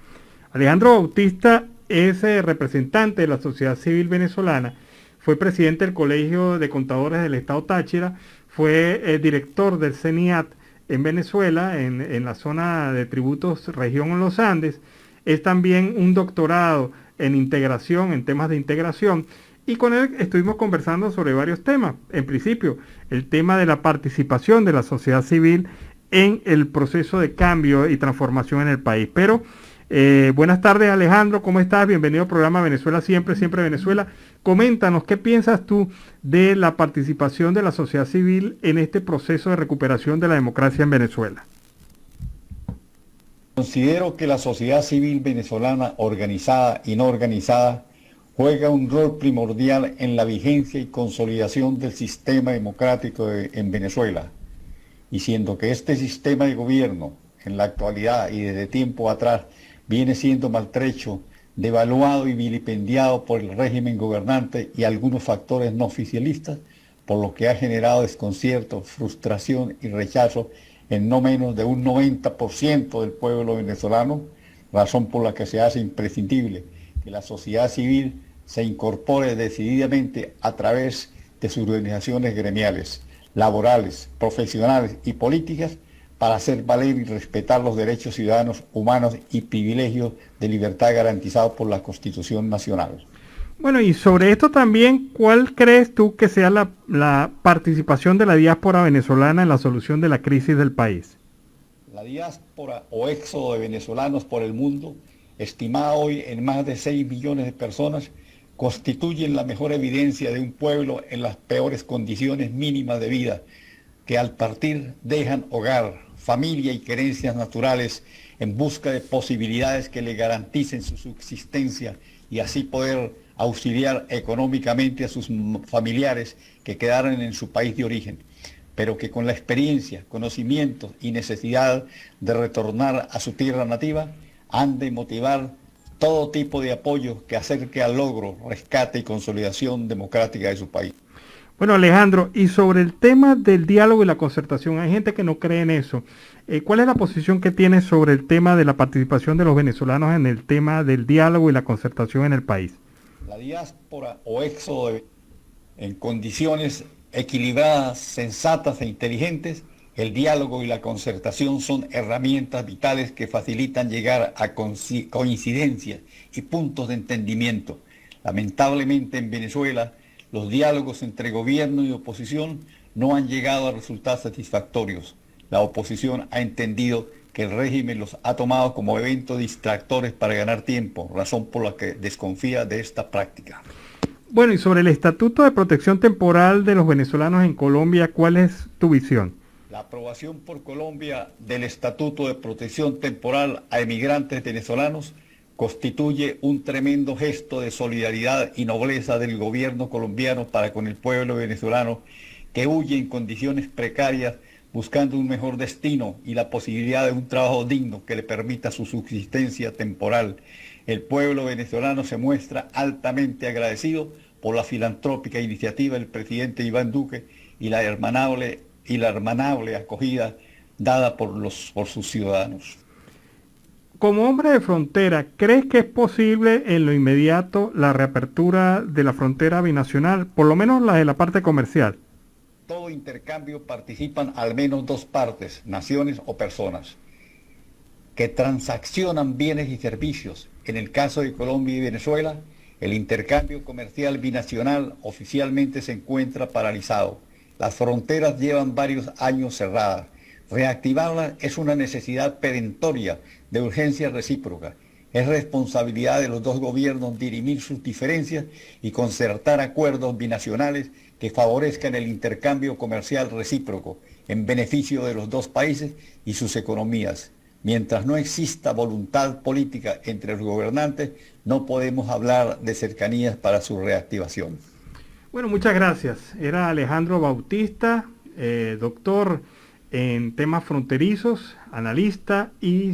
Alejandro Bautista es representante de la sociedad civil venezolana, fue presidente del Colegio de Contadores del Estado Táchira, fue director del CENIAT en Venezuela, en la zona de tributos región en los Andes, es también un doctorado en integración, en temas de integración, y con él estuvimos conversando sobre varios temas. En principio, el tema de la participación de la sociedad civil en el proceso de cambio y transformación en el país. Pero, buenas tardes, Alejandro, ¿cómo estás? Bienvenido al programa Venezuela Siempre, Siempre Venezuela. Coméntanos, ¿qué piensas tú de la participación de la sociedad civil en este proceso de recuperación de la democracia en Venezuela? Considero que la sociedad civil venezolana, organizada y no organizada, juega un rol primordial en la vigencia y consolidación del sistema democrático en Venezuela, y siendo que este sistema de gobierno, en la actualidad y desde tiempo atrás, viene siendo maltrecho, devaluado y vilipendiado por el régimen gobernante y algunos factores no oficialistas, por lo que ha generado desconcierto, frustración y rechazo en no menos de un 90% del pueblo venezolano, razón por la que se hace imprescindible que la sociedad civil se incorpore decididamente a través de sus organizaciones gremiales, laborales, profesionales y políticas para hacer valer y respetar los derechos ciudadanos, humanos y privilegios de libertad garantizados por la Constitución Nacional. Bueno, y sobre esto también, ¿cuál crees tú que sea la participación de la diáspora venezolana en la solución de la crisis del país? La diáspora o éxodo de venezolanos por el mundo, estimada hoy en más de 6 millones de personas, constituyen la mejor evidencia de un pueblo en las peores condiciones mínimas de vida, que al partir dejan hogar, familia y querencias naturales en busca de posibilidades que le garanticen su subsistencia y así poder auxiliar económicamente a sus familiares que quedaron en su país de origen, pero que con la experiencia, conocimientos y necesidad de retornar a su tierra nativa, han de motivar todo tipo de apoyo que acerque al logro, rescate y consolidación democrática de su país. Bueno, Alejandro, y sobre el tema del diálogo y la concertación, hay gente que no cree en eso. ¿Cuál es la posición que tienes sobre el tema de la participación de los venezolanos en el tema del diálogo y la concertación en el país? La diáspora o éxodo en condiciones equilibradas, sensatas e inteligentes, el diálogo y la concertación son herramientas vitales que facilitan llegar a coincidencias y puntos de entendimiento. Lamentablemente en Venezuela, los diálogos entre gobierno y oposición no han llegado a resultados satisfactorios. La oposición ha entendido que el régimen los ha tomado como eventos distractores para ganar tiempo, razón por la que desconfía de esta práctica. Bueno, y sobre el Estatuto de Protección Temporal de los venezolanos en Colombia, ¿cuál es tu visión? La aprobación por Colombia del Estatuto de Protección Temporal a emigrantes venezolanos constituye un tremendo gesto de solidaridad y nobleza del gobierno colombiano para con el pueblo venezolano que huye en condiciones precarias buscando un mejor destino y la posibilidad de un trabajo digno que le permita su subsistencia temporal. El pueblo venezolano se muestra altamente agradecido por la filantrópica iniciativa del presidente Iván Duque y la hermanable acogida dada por sus ciudadanos. Como hombre de frontera, ¿crees que es posible en lo inmediato la reapertura de la frontera binacional, por lo menos la de la parte comercial? Todo intercambio participan al menos dos partes, naciones o personas, que transaccionan bienes y servicios. En el caso de Colombia y Venezuela, el intercambio comercial binacional oficialmente se encuentra paralizado. Las fronteras llevan varios años cerradas. Reactivarlas es una necesidad perentoria de urgencia recíproca. Es responsabilidad de los dos gobiernos dirimir sus diferencias y concertar acuerdos binacionales que favorezcan el intercambio comercial recíproco en beneficio de los dos países y sus economías. Mientras no exista voluntad política entre los gobernantes, no podemos hablar de cercanías para su reactivación. Bueno, muchas gracias. Era Alejandro Bautista, doctor en temas fronterizos, analista y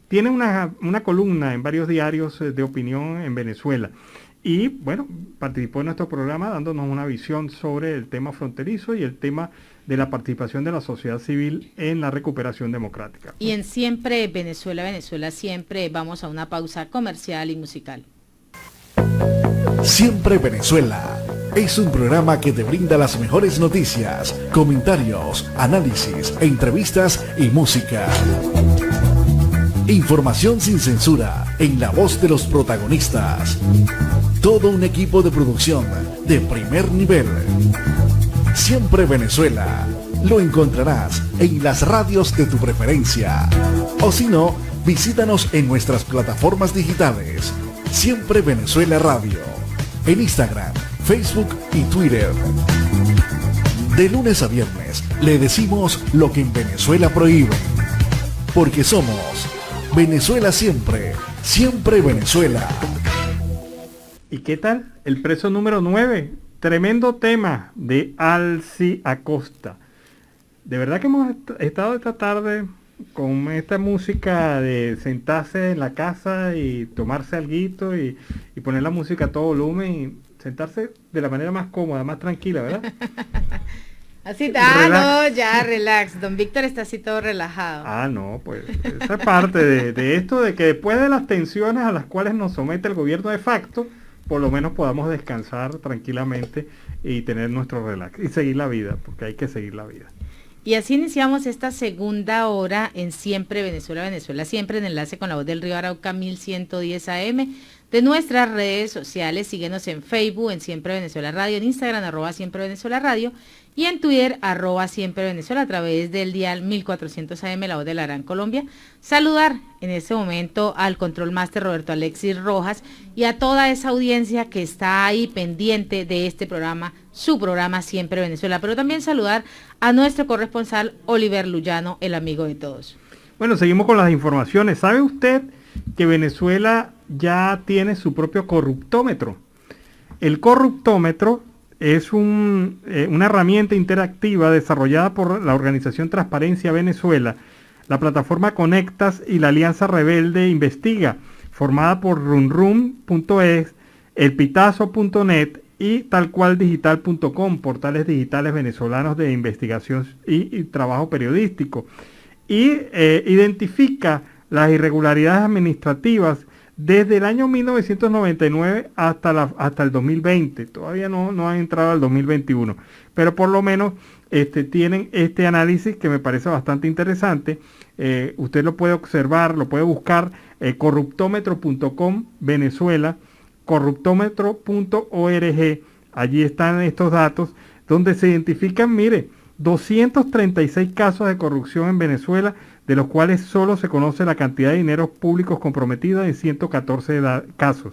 tiene una columna en varios diarios de opinión en Venezuela. Y bueno, participó en nuestro programa dándonos una visión sobre el tema fronterizo y el tema de la participación de la sociedad civil en la recuperación democrática. Y en Siempre Venezuela, Venezuela Siempre, vamos a una pausa comercial y musical. Siempre Venezuela es un programa que te brinda las mejores noticias, comentarios, análisis, entrevistas y música. Información sin censura en la voz de los protagonistas. Todo un equipo de producción de primer nivel. Siempre Venezuela. Lo encontrarás en las radios de tu preferencia. O si no, visítanos en nuestras plataformas digitales. Siempre Venezuela Radio. En Instagram, Facebook y Twitter. De lunes a viernes le decimos lo que en Venezuela prohíben. Porque somos Venezuela Siempre. Siempre Venezuela. ¿Y qué tal? El preso número 9. Tremendo tema de Alci Acosta. De verdad que hemos estado esta tarde con esta música de sentarse en la casa y tomarse alguito y poner la música a todo volumen y sentarse de la manera más cómoda, más tranquila, ¿verdad? Así está, no, ya, relax. Don Víctor está así todo relajado. Ah, no, pues esa es parte de esto, de que después de las tensiones a las cuales nos somete el gobierno de facto, por lo menos podamos descansar tranquilamente y tener nuestro relax y seguir la vida, porque hay que seguir la vida. Y así iniciamos esta segunda hora en Siempre Venezuela, Venezuela Siempre, en enlace con la voz del Río Arauca 1110 AM. De nuestras redes sociales, síguenos en Facebook, en Siempre Venezuela Radio, en Instagram, @Siempre Venezuela Radio, y en Twitter, @Siempre Venezuela, a través del dial 1400 AM, la voz de la Gran Colombia. Saludar en este momento al Control Master Roberto Alexis Rojas y a toda esa audiencia que está ahí pendiente de este programa, su programa Siempre Venezuela, pero también saludar a nuestro corresponsal Oliver Luyano, el amigo de todos. Bueno, seguimos con las informaciones. ¿Sabe usted que Venezuela ya tiene su propio corruptómetro? El corruptómetro es una herramienta interactiva desarrollada por la organización Transparencia Venezuela, la plataforma Conectas y la Alianza Rebelde Investiga, formada por runrum.es, elpitazo.net y talcualdigital.com, portales digitales venezolanos de investigación y trabajo periodístico, y identifica las irregularidades administrativas desde el año 1999 hasta el 2020. Todavía no han entrado al 2021, pero por lo menos tienen este análisis que me parece bastante interesante. Usted lo puede observar, lo puede buscar, corruptómetro.com Venezuela, corruptómetro.org. Allí están estos datos donde se identifican, mire, 236 casos de corrupción en Venezuela, de los cuales solo se conoce la cantidad de dineros públicos comprometidos en 114 casos.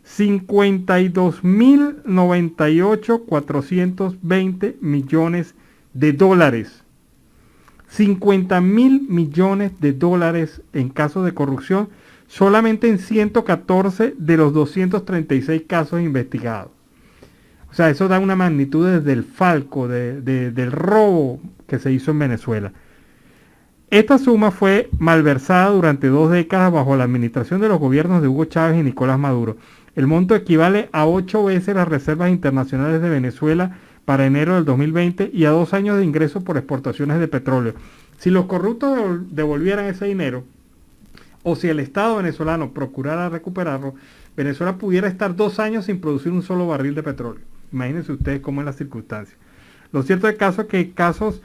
52.098.420 millones de dólares. 50.000 millones de dólares en casos de corrupción, solamente en 114 de los 236 casos investigados. O sea, eso da una magnitud desde el falco, del robo que se hizo en Venezuela. Esta suma fue malversada durante 2 décadas bajo la administración de los gobiernos de Hugo Chávez y Nicolás Maduro. El monto equivale a 8 veces las reservas internacionales de Venezuela para enero del 2020 y a 2 años de ingresos por exportaciones de petróleo. Si los corruptos devolvieran ese dinero, o si el Estado venezolano procurara recuperarlo, Venezuela pudiera estar 2 años sin producir un solo barril de petróleo. Imagínense ustedes cómo es la circunstancia. Lo cierto del caso es que casos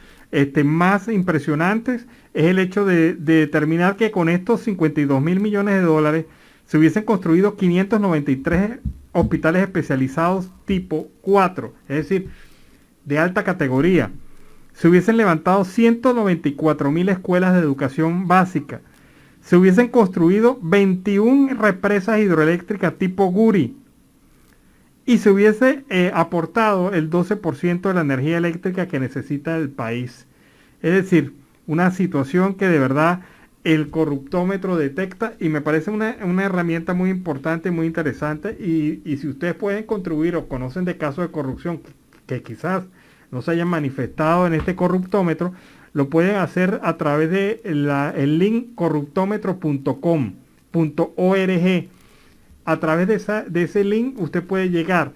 más impresionantes es el hecho de determinar que con estos 52.000 millones de dólares se hubiesen construido 593 hospitales especializados tipo 4, es decir, de alta categoría. Se hubiesen levantado 194.000 escuelas de educación básica. Se hubiesen construido 21 represas hidroeléctricas tipo Guri. Y se hubiese aportado el 12% de la energía eléctrica que necesita el país. Es decir, una situación que de verdad el corruptómetro detecta, y me parece una herramienta muy importante, muy interesante, y si ustedes pueden contribuir o conocen de casos de corrupción que quizás no se hayan manifestado en este corruptómetro, lo pueden hacer a través de el link corruptómetro.com.org. A través de ese link usted puede llegar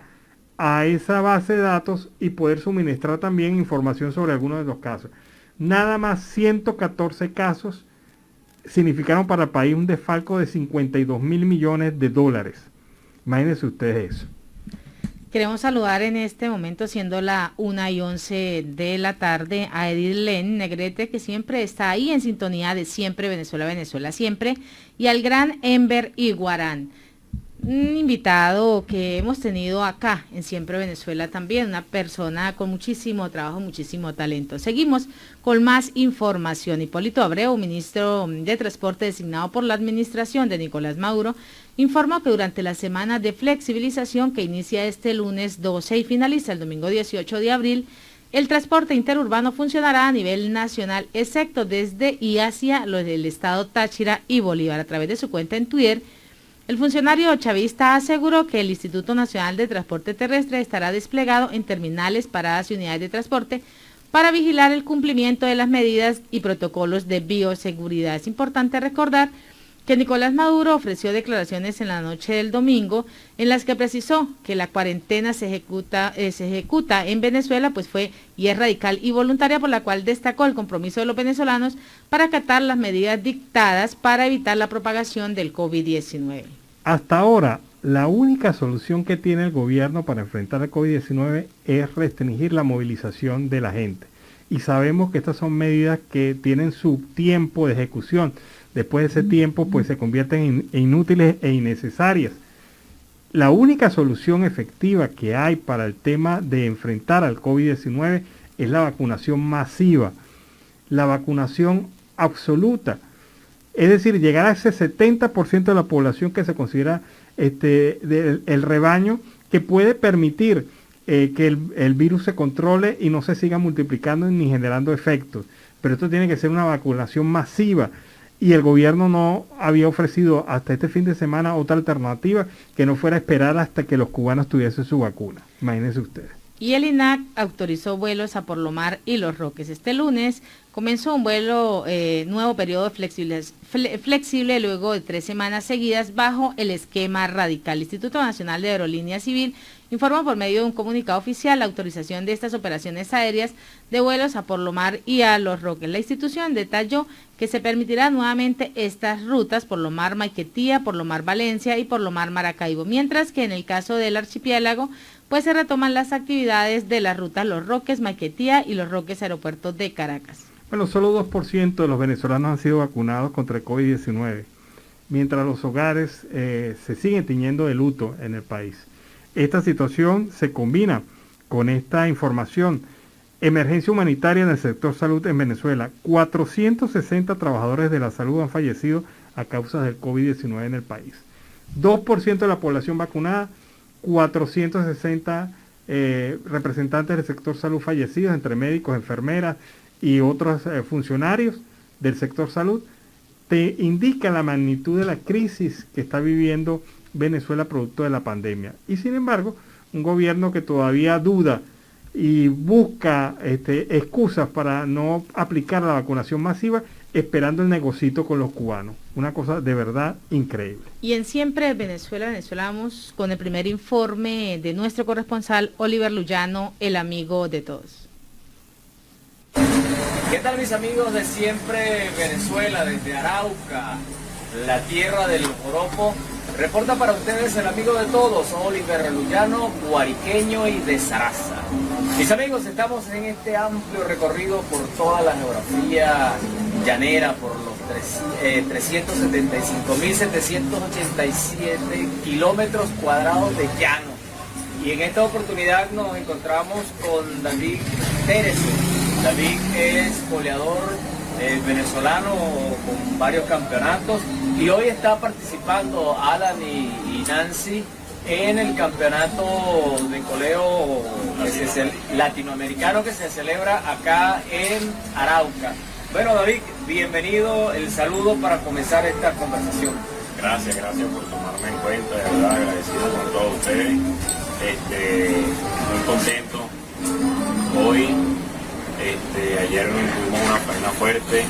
a esa base de datos y poder suministrar también información sobre algunos de los casos. Nada más 114 casos significaron para el país un desfalco de 52 mil millones de dólares. Imagínense ustedes eso. Queremos saludar en este momento, siendo la 1:11 de la tarde, a Edith Len Negrete, que siempre está ahí en sintonía de Siempre Venezuela, Venezuela Siempre, y al gran Enver Iguarán, un invitado que hemos tenido acá en Siempre Venezuela también, una persona con muchísimo trabajo, muchísimo talento. Seguimos con más información. Hipólito Abreu, ministro de Transporte designado por la administración de Nicolás Maduro, informó que durante la semana de flexibilización que inicia este lunes 12 y finaliza el domingo 18 de abril, el transporte interurbano funcionará a nivel nacional, excepto desde y hacia el estado Táchira y Bolívar. A través de su cuenta en Twitter, el funcionario chavista aseguró que el Instituto Nacional de Transporte Terrestre estará desplegado en terminales, paradas y unidades de transporte para vigilar el cumplimiento de las medidas y protocolos de bioseguridad. Es importante recordar que Nicolás Maduro ofreció declaraciones en la noche del domingo en las que precisó que la cuarentena se ejecuta en Venezuela, pues fue y es radical y voluntaria, por la cual destacó el compromiso de los venezolanos para acatar las medidas dictadas para evitar la propagación del COVID-19. Hasta ahora, la única solución que tiene el gobierno para enfrentar el COVID-19 es restringir la movilización de la gente. Y sabemos que estas son medidas que tienen su tiempo de ejecución. Después de ese tiempo, pues se convierten en inútiles e innecesarias. La única solución efectiva que hay para el tema de enfrentar al COVID-19 es la vacunación masiva, la vacunación absoluta. Es decir, llegar a ese 70% de la población que se considera el rebaño, que puede permitir que el virus se controle y no se siga multiplicando ni generando efectos. Pero esto tiene que ser una vacunación masiva. Y el gobierno no había ofrecido hasta este fin de semana otra alternativa que no fuera esperar hasta que los cubanos tuviesen su vacuna. Imagínense ustedes. Y el INAC autorizó vuelos a Porlomar y Los Roques. Este lunes comenzó un vuelo, nuevo periodo flexible luego de 3 semanas seguidas bajo el esquema radical. El Instituto Nacional de Aerolínea Civil informó por medio de un comunicado oficial la autorización de estas operaciones aéreas de vuelos a Porlomar y a Los Roques. La institución detalló que se permitirá nuevamente estas rutas: Porlomar Maiquetía, Porlomar Valencia y Porlomar Maracaibo, mientras que en el caso del archipiélago pues se retoman las actividades de las rutas Los Roques, Maiquetía y Los Roques Aeropuerto de Caracas. Bueno, solo 2% de los venezolanos han sido vacunados contra el COVID-19, mientras los hogares se siguen tiñendo de luto en el país. Esta situación se combina con esta información. Emergencia humanitaria en el sector salud en Venezuela. 460 trabajadores de la salud han fallecido a causa del COVID-19 en el país. 2% de la población vacunada, 460 representantes del sector salud fallecidos, entre médicos, enfermeras y otros funcionarios del sector salud. Te indica la magnitud de la crisis que está viviendo Venezuela producto de la pandemia. Y sin embargo, un gobierno que todavía duda y busca excusas para no aplicar la vacunación masiva, esperando el negocito con los cubanos. Una cosa de verdad increíble. Y en Siempre Venezuela, vamos con el primer informe de nuestro corresponsal Oliver Luyano, el amigo de todos. ¿Qué tal, mis amigos de Siempre Venezuela? Desde Arauca, la tierra del joropo, reporta para ustedes el amigo de todos, Oliver Luyano, guariqueño y de Zaraza. Mis amigos, estamos en este amplio recorrido por toda la geografía llanera, por los 375.787 kilómetros cuadrados de llano. Y en esta oportunidad nos encontramos con David Pérez. David es goleador venezolano con varios campeonatos y hoy está participando Alan y Nancy en el campeonato de goleo latinoamericano que se celebra acá en Arauca. Bueno, David, bienvenido, el saludo para comenzar esta conversación. Gracias por tomarme en cuenta, de verdad agradecido con todos ustedes. Muy contento. Hoy, ayer tuvimos una faena fuerte,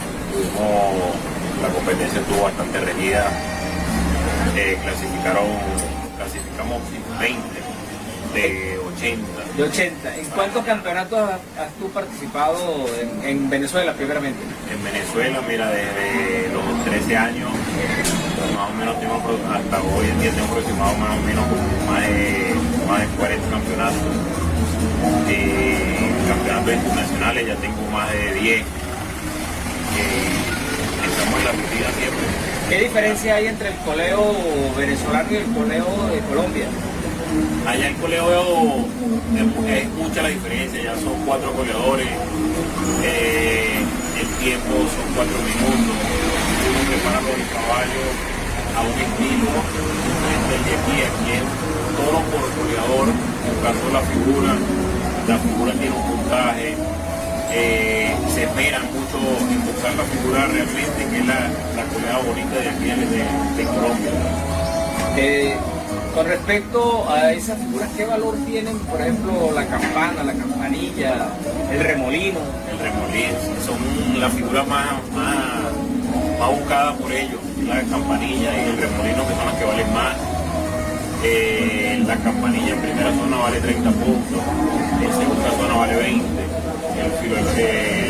la competencia estuvo bastante reñida. Clasificamos 20 de 80. De 80. ¿En cuántos campeonatos has tú participado en Venezuela, primeramente? En Venezuela, mira, desde los 13 años, más o menos hasta hoy en día tengo aproximado más o menos más de 40 campeonatos. Campeonatos internacionales ya tengo más de 10. Estamos en la rutina siempre. ¿Qué diferencia hay entre el coleo venezolano y el coleo de Colombia? Allá el coleo es mucha la diferencia, ya son 4 coleadores, el tiempo son 4 minutos, uno prepara los caballos a un estilo del de aquí es toro por coleador, buscando la figura tiene un puntaje, se esmeran mucho en buscar la figura realmente, que es la coleada bonita de aquí de Colombia. Con respecto a esas figuras, ¿qué valor tienen, por ejemplo, la campana, la campanilla, el remolino? El remolino, son las figuras más buscadas por ellos, la campanilla y el remolino, que son las que valen más. La campanilla en primera zona vale 30 puntos, en segunda zona vale 20,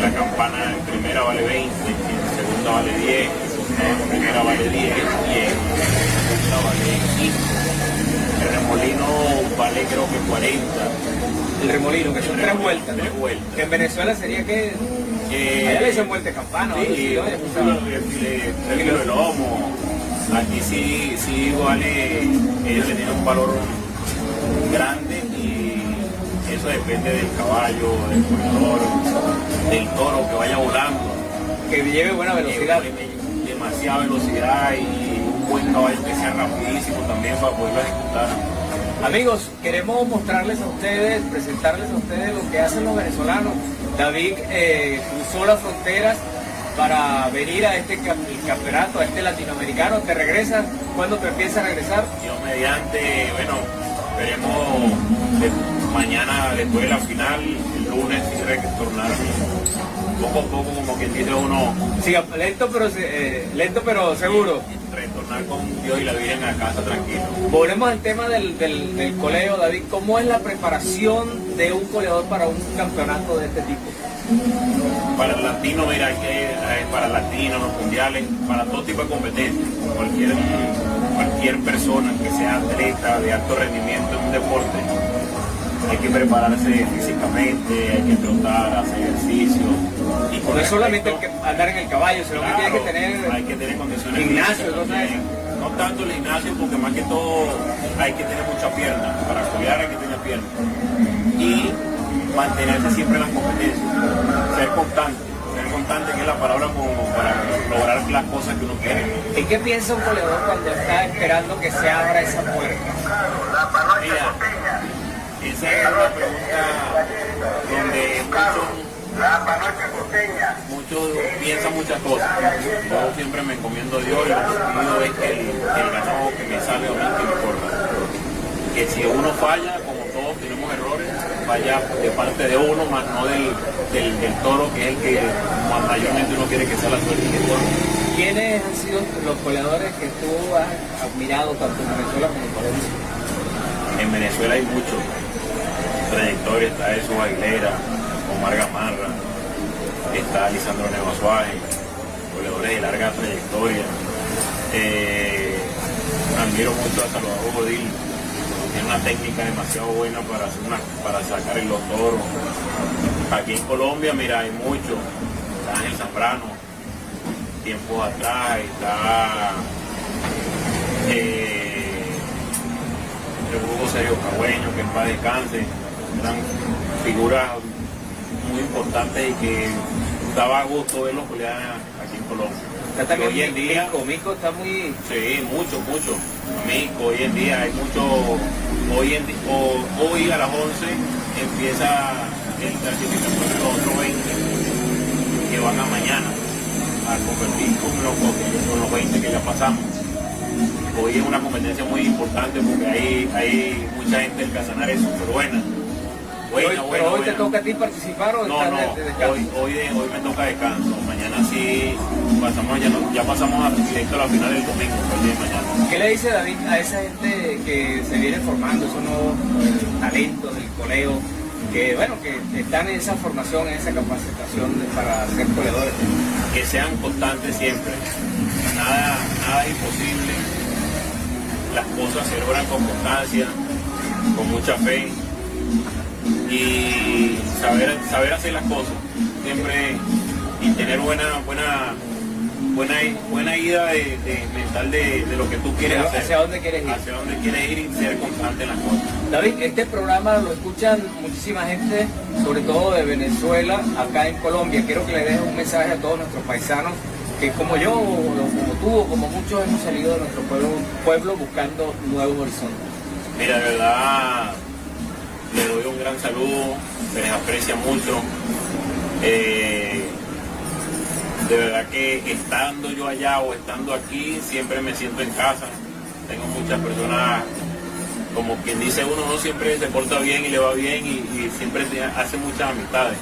la campana en primera vale 20, en segunda vale 10, en primera vale 10 y en segunda vale 15. El remolino vale creo que 40. El remolino, que son 3 vueltas, ¿no? 3 vueltas. Que en Venezuela sería que... allá le dicen vuelta de campana. Sí, el kilo de lomo. Aquí sí vale, ellos tienen un valor grande y eso depende del caballo, del corredor, del toro que vaya volando. Que lleve buena velocidad. Demasiada velocidad y un buen caballo que sea rapidísimo también para poderlo ejecutar. Amigos, queremos mostrarles a ustedes, presentarles a ustedes lo que hacen los venezolanos. David cruzó las fronteras para venir a este campeonato, a este latinoamericano. ¿Te regresas? ¿Cuándo te empiezas a regresar? Yo mediante, bueno, veremos mañana después de la final, el lunes quisiera retornar poco a poco, como quien dice uno. Siga lento pero seguro. Retornar con Dios y la Virgen a casa tranquilo. Volvemos al tema del coleo, David. ¿Cómo es la preparación de un coleador para un campeonato de este tipo? Para el latino, mira, para el latino, los mundiales, para todo tipo de competencias. Cualquier persona que sea atleta de alto rendimiento en un deporte, hay que prepararse físicamente, hay que trotar, hacer ejercicio. Y no es solamente andar en el caballo, sino que tiene que tener, hay que tener condiciones gimnasio, físicas, no tanto el gimnasio, porque más que todo hay que tener mucha pierna. Para colear hay que tener pierna. Y mantenerse siempre en las competencias, ser constante, que es la palabra como para lograr las cosas que uno quiere. ¿En qué piensa un coleador cuando está esperando que se abra esa puerta? Mira, esa es una pregunta donde muchos piensan muchas cosas. Yo siempre me encomiendo a Dios y lo que pido es que el ganado que me sale a mí que me importa. Que si uno falla, como todos tenemos errores, vaya de parte de uno, más no del toro, que es el que mayormente uno quiere que sea la suerte que el toro. ¿Quiénes han sido los coleadores que tú has admirado tanto en Venezuela como en Colombia? En Venezuela hay muchos. Trayectoria, está Jesús Aguilera, Omar Gamarra, está Lisandro Nevazuaje, coleadores de larga trayectoria. Admiro mucho a Salvador Godín, tiene una técnica demasiado buena para sacar los toros. Aquí en Colombia, mira, hay muchos. Está Ángel Zambrano, tiempos atrás, está Hugo Sergio Cagüeño, que en paz descanse. Eran figuras muy importantes y que daba gusto verlos pelear aquí en Colombia. También hoy en día Mico está muy... Sí, mucho. Mico, hoy en día hay mucho... Hoy a las 11 empieza el clasificación de los otros 20 que van a mañana. a competir con los 20 que ya pasamos. Hoy es una competencia muy importante porque hay mucha gente del Casanare súper buena. Pero hoy te toca a ti participar o no, estás de descanso. Hoy me toca descanso. Mañana sí ya pasamos directo a la final del domingo, el día de mañana. ¿Qué le dice David a esa gente que se viene formando, esos nuevos talentos del coleo, que están en esa formación, en esa capacitación para ser coleadores? Que sean constantes siempre. Nada es imposible. Las cosas se logran con constancia, con mucha fe y saber hacer las cosas siempre y tener buena idea mental de lo que tú quieres hacer, hacia dónde quieres ir y ser constante en las cosas. David, este programa lo escuchan muchísima gente, sobre todo de Venezuela, acá en Colombia. Quiero que le dejes un mensaje a todos nuestros paisanos que como yo, como tú, o como muchos hemos salido de nuestro pueblo buscando nuevos horizontes. Mira, de verdad le doy un gran saludo, se les aprecia mucho. De verdad que estando yo allá o estando aquí siempre me siento en casa. Tengo muchas personas, como quien dice, uno no siempre se porta bien y le va bien y siempre hace muchas amistades.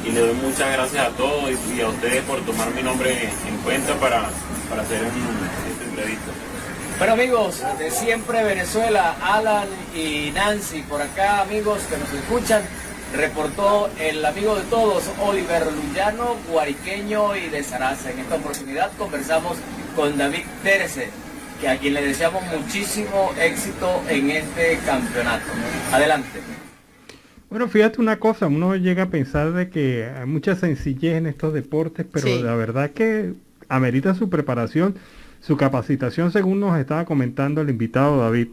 Y le doy muchas gracias a todos y a ustedes por tomar mi nombre en cuenta para hacer esta entrevista. Bueno, amigos, de siempre Venezuela, Alan y Nancy por acá, amigos que nos escuchan, reportó el amigo de todos, Oliver Lullano, guariqueño y de Saraza. En esta oportunidad conversamos con David Terese, que a quien le deseamos muchísimo éxito en este campeonato. Adelante. Bueno, fíjate una cosa, uno llega a pensar de que hay mucha sencillez en estos deportes, pero sí, la verdad que amerita su preparación, su capacitación, según nos estaba comentando el invitado David.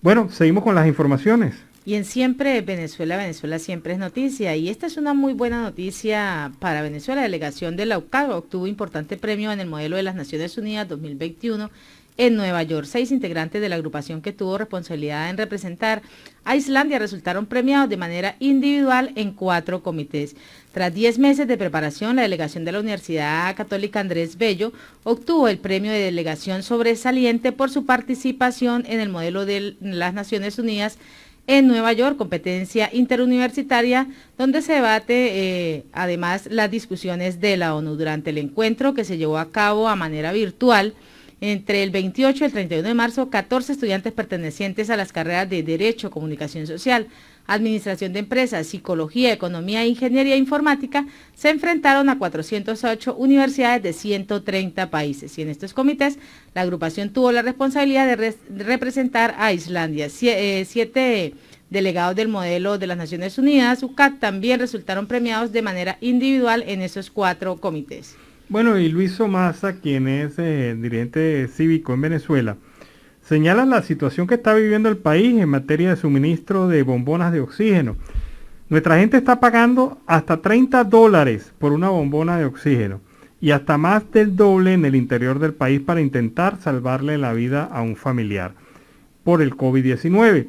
Bueno, seguimos con las informaciones. Y en Siempre Venezuela, Venezuela siempre es noticia. Y esta es una muy buena noticia para Venezuela. La delegación de la UCAD obtuvo importante premio en el modelo de las Naciones Unidas 2021 en Nueva York. 6 integrantes de la agrupación que tuvo responsabilidad en representar a Islandia resultaron premiados de manera individual en 4 comités. Tras 10 meses de preparación, la delegación de la Universidad Católica Andrés Bello obtuvo el premio de delegación sobresaliente por su participación en el modelo de las Naciones Unidas en Nueva York, competencia interuniversitaria, donde se debate además las discusiones de la ONU. Durante el encuentro, que se llevó a cabo a manera virtual, entre el 28 y el 31 de marzo, 14 estudiantes pertenecientes a las carreras de Derecho, Comunicación Social, Administración de Empresas, Psicología, Economía e Ingeniería Informática se enfrentaron a 408 universidades de 130 países. Y en estos comités, la agrupación tuvo la responsabilidad de representar a Islandia. 7 delegados del modelo de las Naciones Unidas, UCAD, también resultaron premiados de manera individual en esos 4 comités. Bueno, y Luis Somasa, quien es dirigente cívico en Venezuela, señala la situación que está viviendo el país en materia de suministro de bombonas de oxígeno. Nuestra gente está pagando hasta $30 por una bombona de oxígeno y hasta más del doble en el interior del país para intentar salvarle la vida a un familiar por el COVID-19.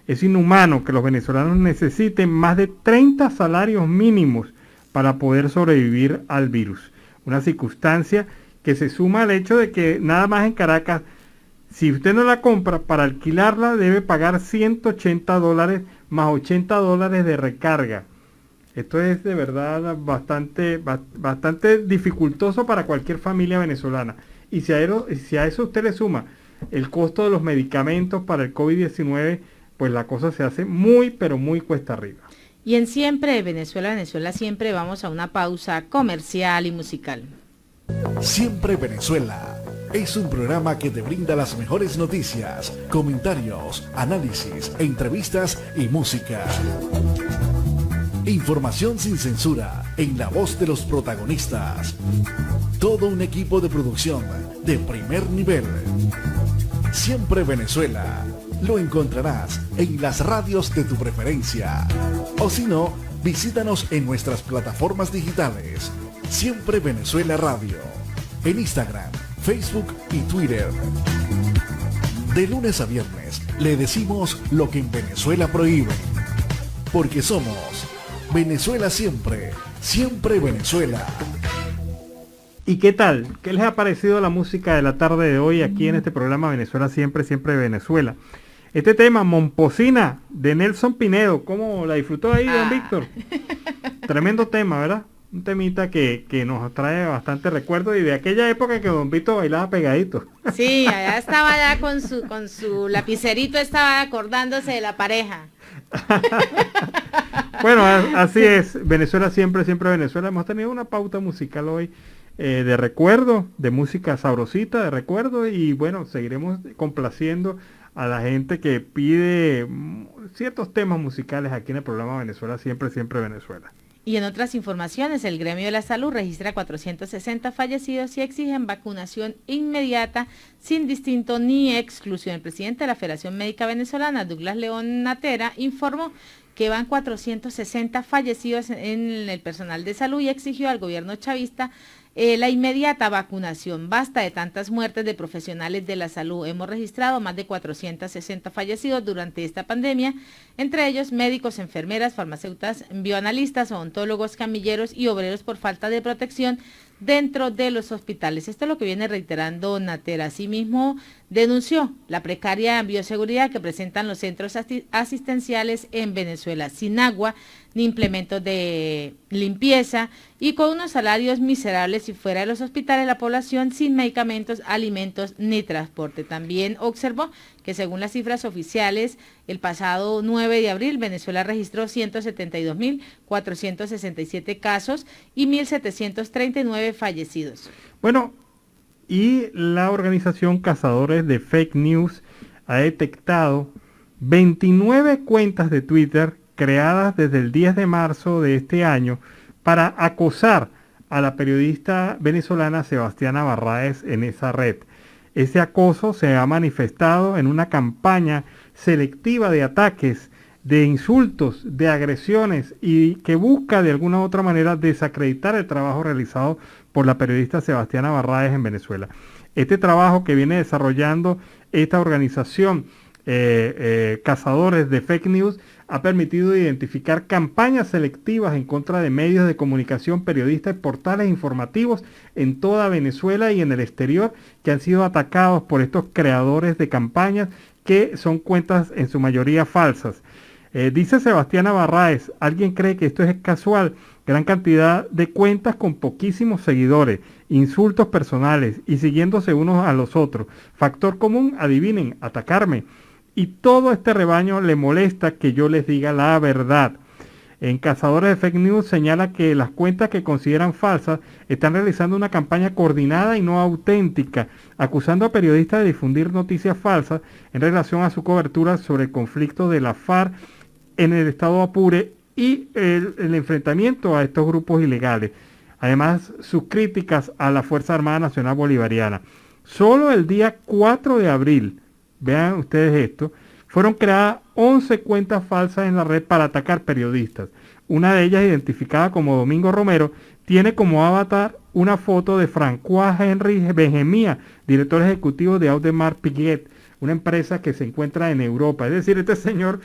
Es inhumano que los venezolanos necesiten más de 30 salarios mínimos para poder sobrevivir al virus. Una circunstancia que se suma al hecho de que nada más en Caracas, si usted no la compra, para alquilarla debe pagar $180 más $80 de recarga. Esto es de verdad bastante dificultoso para cualquier familia venezolana. Y si a eso usted le suma el costo de los medicamentos para el COVID-19, pues la cosa se hace muy, pero muy cuesta arriba. Y en Siempre Venezuela, Venezuela siempre vamos a una pausa comercial y musical. Siempre Venezuela es un programa que te brinda las mejores noticias, comentarios, análisis, entrevistas y música. Información sin censura en la voz de los protagonistas. Todo un equipo de producción de primer nivel. Siempre Venezuela. Lo encontrarás en las radios de tu preferencia. O si no, visítanos en nuestras plataformas digitales. Siempre Venezuela Radio. En Instagram, Facebook y Twitter. De lunes a viernes le decimos lo que en Venezuela prohíben. Porque somos Venezuela siempre. Siempre Venezuela. ¿Y qué tal? ¿Qué les ha parecido la música de la tarde de hoy aquí en este programa Venezuela Siempre, Siempre Venezuela? Este tema, Momposina, de Nelson Pinedo, ¿cómo la disfrutó ahí, don Víctor? Tremendo tema, ¿verdad? Un temita que nos trae bastante recuerdo y de aquella época que don Víctor bailaba pegadito. Sí, allá estaba ya con su lapicerito, estaba acordándose de la pareja. Bueno, así es, Venezuela Siempre, Siempre Venezuela. Hemos tenido una pauta musical hoy de recuerdo, de música sabrosita, de recuerdo, y bueno, seguiremos complaciendo a la gente que pide ciertos temas musicales aquí en el programa Venezuela Siempre, Siempre Venezuela. Y en otras informaciones, el Gremio de la Salud registra 460 fallecidos y exigen vacunación inmediata, sin distinto ni exclusión. El presidente de la Federación Médica Venezolana, Douglas León Natera, informó que van 460 fallecidos en el personal de salud y exigió al gobierno chavista la inmediata vacunación. Basta de tantas muertes de profesionales de la salud. Hemos registrado más de 460 fallecidos durante esta pandemia, entre ellos médicos, enfermeras, farmacéuticas, bioanalistas, odontólogos, camilleros y obreros por falta de protección dentro de los hospitales. Esto es lo que viene reiterando Natera. Asimismo, denunció la precaria bioseguridad que presentan los centros asistenciales en Venezuela, sin agua ni implementos de limpieza y con unos salarios miserables, y fuera de los hospitales la población sin medicamentos, alimentos ni transporte. También observó que según las cifras oficiales, el pasado 9 de abril Venezuela registró 172.467 casos y 1.739 fallecidos. Bueno, y la organización Cazadores de Fake News ha detectado 29 cuentas de Twitter creadas desde el 10 de marzo de este año para acosar a la periodista venezolana Sebastiana Barraez en esa red. Ese acoso se ha manifestado en una campaña selectiva de ataques, de insultos, de agresiones, y que busca de alguna u otra manera desacreditar el trabajo realizado por la periodista Sebastiana Barraez en Venezuela. Este trabajo que viene desarrollando esta organización Cazadores de Fake News ha permitido identificar campañas selectivas en contra de medios de comunicación, periodistas y portales informativos en toda Venezuela y en el exterior, que han sido atacados por estos creadores de campañas que son cuentas en su mayoría falsas. Dice Sebastiana Barraez: ¿alguien cree que esto es casual? Gran cantidad de cuentas con poquísimos seguidores, insultos personales y siguiéndose unos a los otros. Factor común, adivinen, atacarme. Y todo este rebaño le molesta que yo les diga la verdad. En Cazadores de Fake News señala que las cuentas que consideran falsas están realizando una campaña coordinada y no auténtica, acusando a periodistas de difundir noticias falsas en relación a su cobertura sobre el conflicto de la FARC en el estado Apure y el enfrentamiento a estos grupos ilegales. Además, sus críticas a la Fuerza Armada Nacional Bolivariana. Solo el día 4 de abril, vean ustedes esto, fueron creadas 11 cuentas falsas en la red para atacar periodistas. Una de ellas, identificada como Domingo Romero, tiene como avatar una foto de François Henry Benjamía, director ejecutivo de Audemars Piguet, una empresa que se encuentra en Europa. Es decir, este señor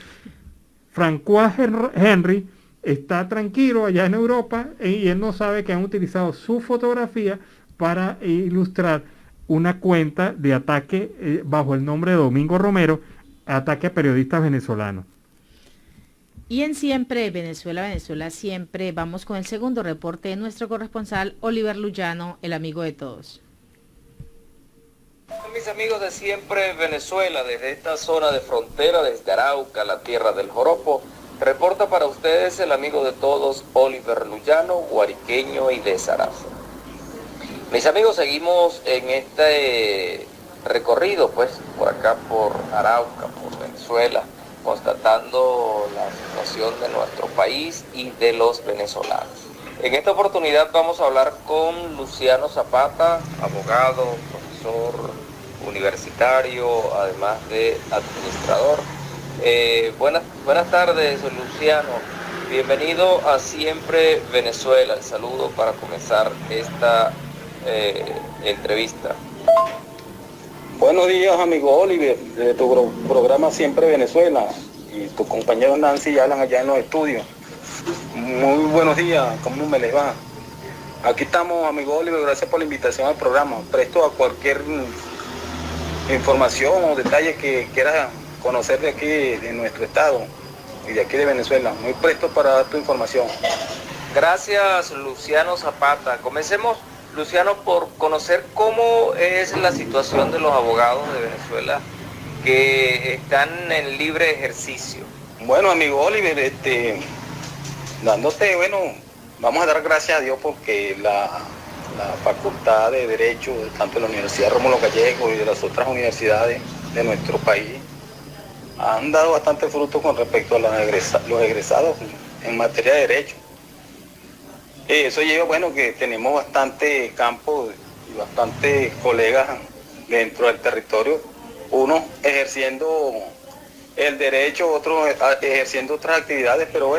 François Henry está tranquilo allá en Europa y él no sabe que han utilizado su fotografía para ilustrar una cuenta de ataque bajo el nombre de Domingo Romero, ataque a periodistas venezolanos. Y en Siempre Venezuela, Venezuela Siempre, vamos con el segundo reporte de nuestro corresponsal Oliver Luyano, el amigo de todos. Mis amigos de Siempre Venezuela, desde esta zona de frontera, desde Arauca, la tierra del joropo, reporta para ustedes el amigo de todos, Oliver Luyano, guariqueño y de Saraza. Mis amigos, seguimos en este recorrido, pues, por acá, por Arauca, por Venezuela, constatando la situación de nuestro país y de los venezolanos. En esta oportunidad vamos a hablar con Luciano Zapata, abogado, profesor universitario, además de administrador. Buenas tardes, Luciano. Bienvenido a Siempre Venezuela. El saludo para comenzar esta entrevista. Buenos días, amigo Oliver, de tu programa Siempre Venezuela, y tu compañero Nancy y Alan allá en los estudios. Muy buenos días, ¿cómo me les va? Aquí estamos, amigo Oliver, gracias por la invitación al programa. Presto a cualquier información o detalle que quieras conocer de aquí, de nuestro estado y de aquí de Venezuela. Muy presto para dar tu información. Gracias, Luciano Zapata. Comencemos, Luciano, por conocer cómo es la situación de los abogados de Venezuela que están en libre ejercicio. Bueno, amigo Oliver, vamos a dar gracias a Dios porque la Facultad de Derecho, tanto de la Universidad Rómulo Gallegos y de las otras universidades de nuestro país, han dado bastante fruto con respecto a los egresados en materia de derecho. Eso lleva, que tenemos bastante campo y bastantes colegas dentro del territorio, unos ejerciendo el derecho, otros ejerciendo otras actividades, pero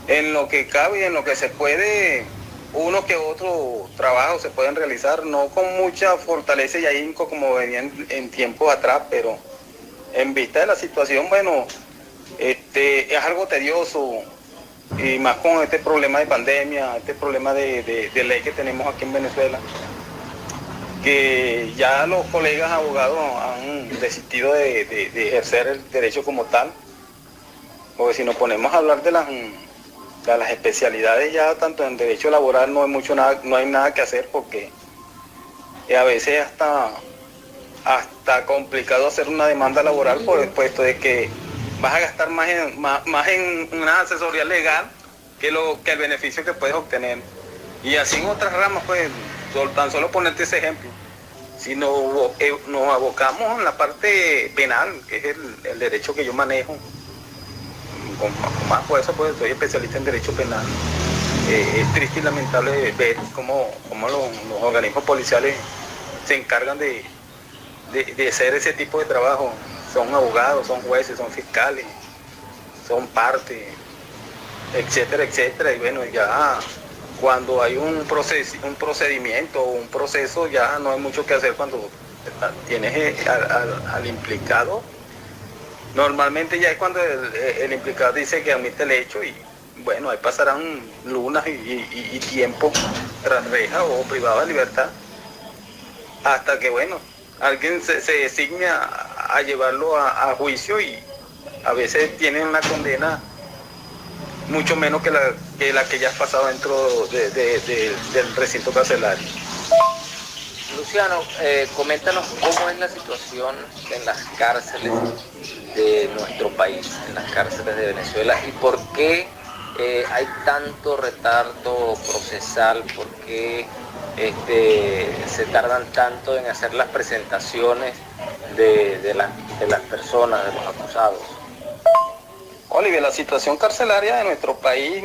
en lo que cabe y en lo que se puede, uno que otro trabajo se pueden realizar, no con mucha fortaleza y ahínco como venían en tiempos atrás, pero en vista de la situación, es algo tedioso, y más con este problema de pandemia, este problema de ley que tenemos aquí en Venezuela, que ya los colegas abogados han desistido de ejercer el derecho como tal, porque si nos ponemos a hablar de las especialidades ya tanto en derecho laboral no hay nada que hacer, porque a veces hasta complicado hacer una demanda laboral por el puesto de que vas a gastar más en una asesoría legal que el beneficio que puedes obtener. Y así en otras ramas, tan solo ponerte ese ejemplo. Si nos abocamos en la parte penal, que es el derecho que yo manejo, con más fuerza, soy especialista en derecho penal. Es triste y lamentable ver cómo los organismos policiales se encargan de hacer ese tipo de trabajo. Son abogados, son jueces, son fiscales, son partes, etcétera, etcétera. Y ya cuando hay un procedimiento o un proceso, ya no hay mucho que hacer cuando tienes al implicado. Normalmente ya es cuando el implicado dice que admite el hecho y ahí pasarán lunas y tiempo tras reja o privado de libertad hasta que alguien se designe a llevarlo a juicio, y a veces tienen una condena mucho menos que la que ya has pasado dentro del recinto carcelario. Luciano, coméntanos cómo es la situación en las cárceles de nuestro país, en las cárceles de Venezuela, y por qué hay tanto retardo procesal, por qué se tardan tanto en hacer las presentaciones de las personas, de los acusados. Oliver, la situación carcelaria de nuestro país,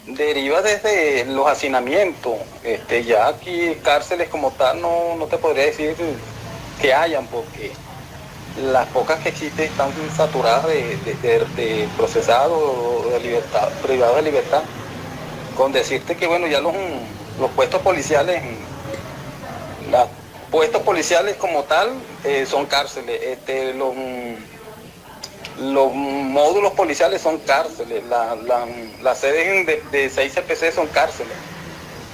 deriva desde los hacinamientos. Ya aquí cárceles como tal no te podría decir que hayan, porque las pocas que existen están saturadas de procesados de libertad, privados de libertad. Con decirte que ya los puestos policiales, puestos policiales como tal son cárceles. Los módulos policiales son cárceles, las sedes de 6 CPC son cárceles.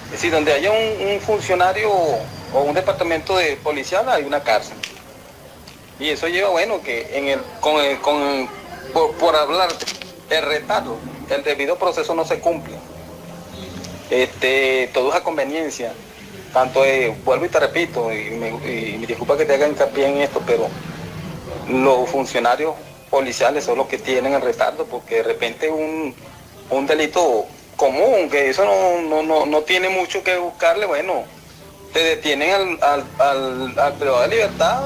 Es decir, donde haya un funcionario o un departamento de policial hay una cárcel. Y eso lleva, que por hablar el retardo, el debido proceso no se cumple. Todo es a conveniencia. Tanto vuelvo y te repito, y me disculpa que te haga hincapié en esto, pero los funcionarios policiales son los que tienen el retardo, porque de repente un delito común, que eso no tiene mucho que buscarle, te detienen al privado de libertad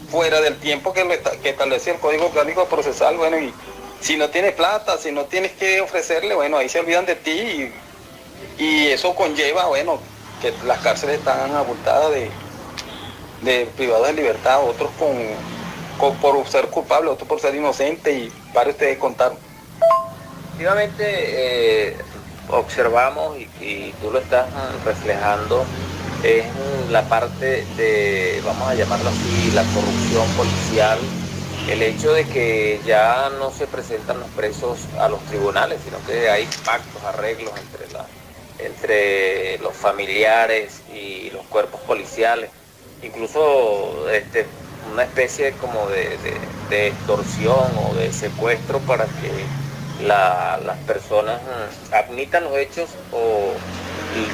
fuera del tiempo que establece el Código Orgánico Procesal, y si no tienes plata, si no tienes que ofrecerle, ahí se olvidan de ti, y eso conlleva, que las cárceles están abultadas de privados de libertad, otros por ser culpables, otros por ser inocentes, y para ustedes contar. Efectivamente, observamos, y tú lo estás reflejando, es la parte de, vamos a llamarlo así, la corrupción policial, el hecho de que ya no se presentan los presos a los tribunales, sino que hay pactos, arreglos entre entre los familiares y los cuerpos policiales, incluso una especie como de extorsión o de secuestro para que las personas admitan los hechos o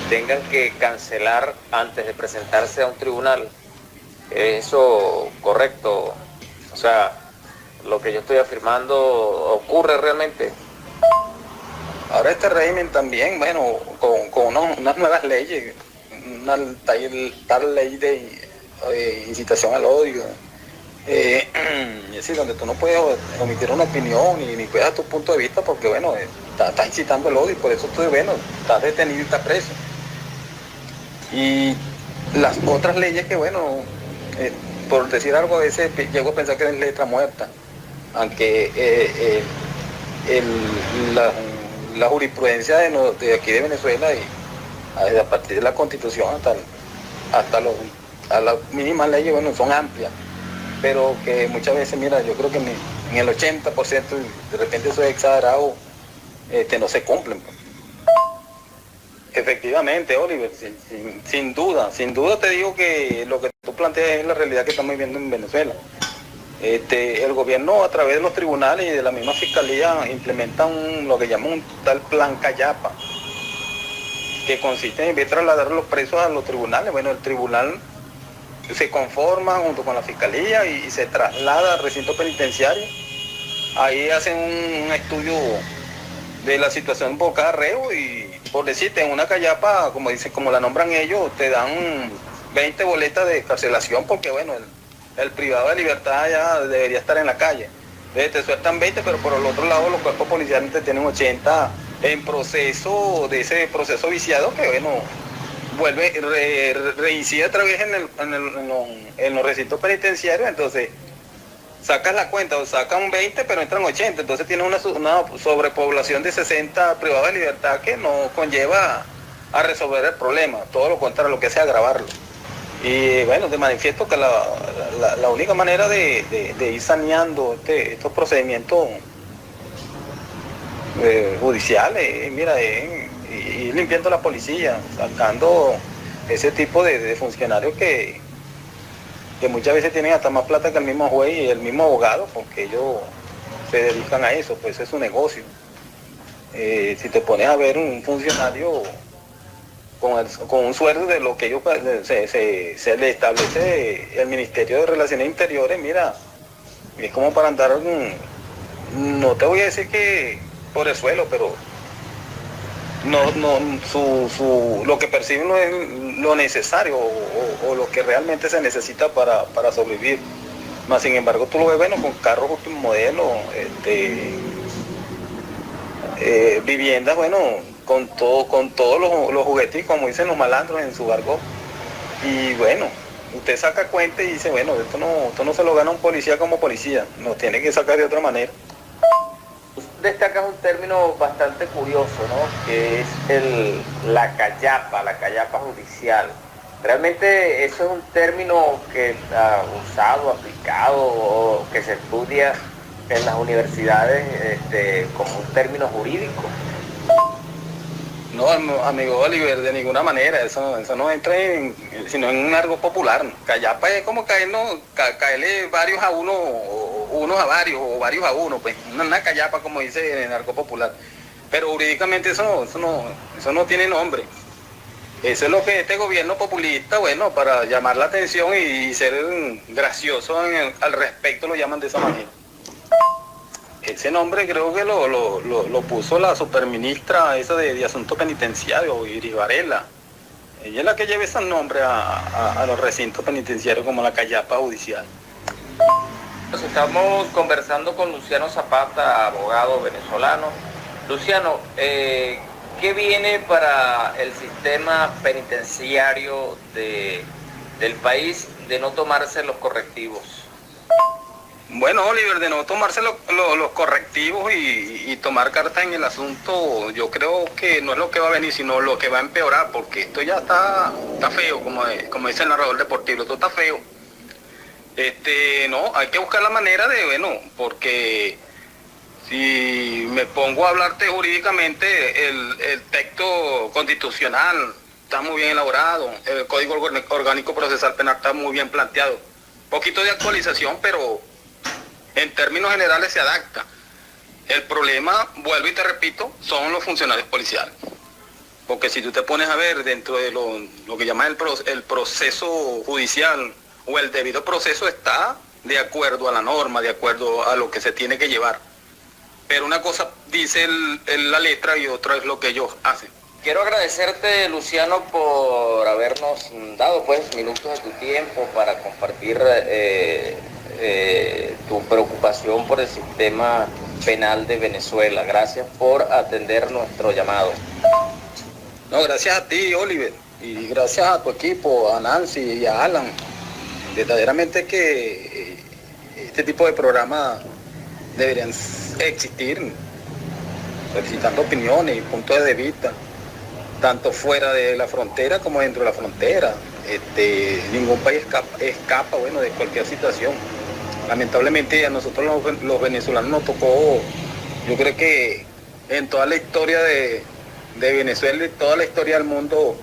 tengan que cancelar antes de presentarse a un tribunal. ¿Es eso correcto? O sea, lo que yo estoy afirmando ocurre realmente. Ahora este régimen también, bueno, con unas nuevas leyes, una tal ley de incitación al odio, es decir, donde tú no puedes omitir una opinión ni puedes dar tu punto de vista porque, bueno, estás incitando el odio y por eso tú, bueno, estás detenido y estás preso. Y las otras leyes que, bueno, por decir algo, llego a pensar que es letra muerta, aunque la jurisprudencia de aquí de Venezuela y a partir de la Constitución hasta las mínimas leyes, bueno, son amplias, pero que muchas veces, mira, yo creo que en el 80%, de repente eso es exagerado, no se cumplen. Efectivamente, Oliver, sin duda te digo que lo que tú planteas es la realidad que estamos viviendo en Venezuela. El gobierno a través de los tribunales y de la misma fiscalía implementa lo que llaman un tal plan Callapa, que consiste en trasladar a los presos a los tribunales. Bueno, el tribunal se conforma junto con la fiscalía y se traslada al recinto penitenciario. Ahí hacen un estudio de la situación por cada reo y, por decirte, en una callapa, como la nombran ellos, te dan 20 boletas de carcelación porque, bueno, el privado de libertad ya debería estar en la calle. Entonces te sueltan 20, pero por el otro lado los cuerpos policiales te tienen 80 en proceso de ese proceso viciado que, bueno, vuelve, reincide otra vez en los recintos penitenciarios. Entonces sacas la cuenta, o sacan 20 pero entran 80, entonces tienes una sobrepoblación de 60 privados de libertad que no conlleva a resolver el problema, todo lo contrario, lo que sea agravarlo. Y bueno, te manifiesto que la única manera de ir saneando estos procedimientos judiciales, mira, ir limpiando la policía, sacando ese tipo de funcionarios que muchas veces tienen hasta más plata que el mismo juez y el mismo abogado, porque ellos se dedican a eso, pues es su negocio. Si te pones a ver un funcionario con un sueldo de lo que ellos se le establece el Ministerio de Relaciones Interiores, mira, es como para andar, no te voy a decir que por el suelo, pero lo que perciben no es lo necesario o lo que realmente se necesita para sobrevivir. Más sin embargo, tú lo ves, bueno, con carros último modelo, viviendas, bueno, con todos los juguetes, como dicen los malandros en su argot. Y bueno, usted saca cuenta y dice, bueno, esto no se lo gana un policía como policía, nos tiene que sacar de otra manera. Destacas un término bastante curioso, ¿no? Que es la callapa judicial. Realmente eso es un término que está usado, aplicado o que se estudia en las universidades como un término jurídico. No, amigo Oliver, de ninguna manera, eso no entra sino en un argot popular. Callapa es como caerle varios a uno, unos a varios, o varios a uno, pues, una callapa, como dice en el argot popular. Pero jurídicamente eso no tiene nombre. Eso es lo que este gobierno populista, bueno, para llamar la atención y ser gracioso al respecto, lo llaman de esa manera. Ese nombre creo que lo puso la superministra esa de Asuntos Penitenciarios, Iris Varela. Ella es la que lleva ese nombre a los recintos penitenciarios como la callapa judicial. Estamos conversando con Luciano Zapata, abogado venezolano. Luciano, ¿qué viene para el sistema penitenciario del país de no tomarse los correctivos? Bueno, Oliver, de no tomarse los correctivos y tomar cartas en el asunto, yo creo que no es lo que va a venir, sino lo que va a empeorar, porque esto ya está feo, como dice el narrador deportivo, esto está feo. No, hay que buscar la manera de, bueno, porque si me pongo a hablarte jurídicamente, el texto constitucional está muy bien elaborado, el Código Orgánico Procesal Penal está muy bien planteado. Poquito de actualización, pero en términos generales se adapta. El problema, vuelvo y te repito, son los funcionarios policiales. Porque si tú te pones a ver dentro de lo que llaman el proceso judicial o el debido proceso, está de acuerdo a la norma, de acuerdo a lo que se tiene que llevar. Pero una cosa dice la letra y otra es lo que ellos hacen. Quiero agradecerte, Luciano, por habernos dado pues minutos de tu tiempo para compartir tu preocupación por el sistema penal de Venezuela. Gracias por atender nuestro llamado. No, gracias a ti, Oliver, y gracias a tu equipo, a Nancy y a Alan. Verdaderamente que este tipo de programas deberían existir, solicitando opiniones y puntos de vista, tanto fuera de la frontera como dentro de la frontera. Ningún país escapa de cualquier situación. Lamentablemente a nosotros los venezolanos nos tocó, yo creo que en toda la historia de Venezuela y toda la historia del mundo,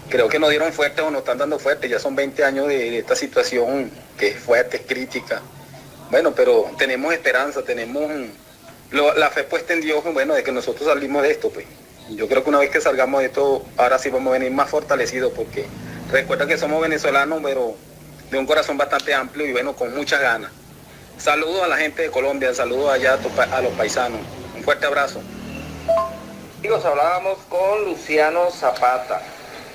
creo que nos dieron fuerte o nos están dando fuerte. Ya son 20 años de esta situación que es fuerte, es crítica. Bueno, pero tenemos esperanza, tenemos la fe puesta en Dios, de que nosotros salimos de esto, pues. Yo creo que una vez que salgamos de esto, ahora sí vamos a venir más fortalecidos, porque recuerda que somos venezolanos, pero de un corazón bastante amplio y con muchas ganas. Saludos a la gente de Colombia, saludos allá a los paisanos. Un fuerte abrazo. Amigos, hablábamos con Luciano Zapata.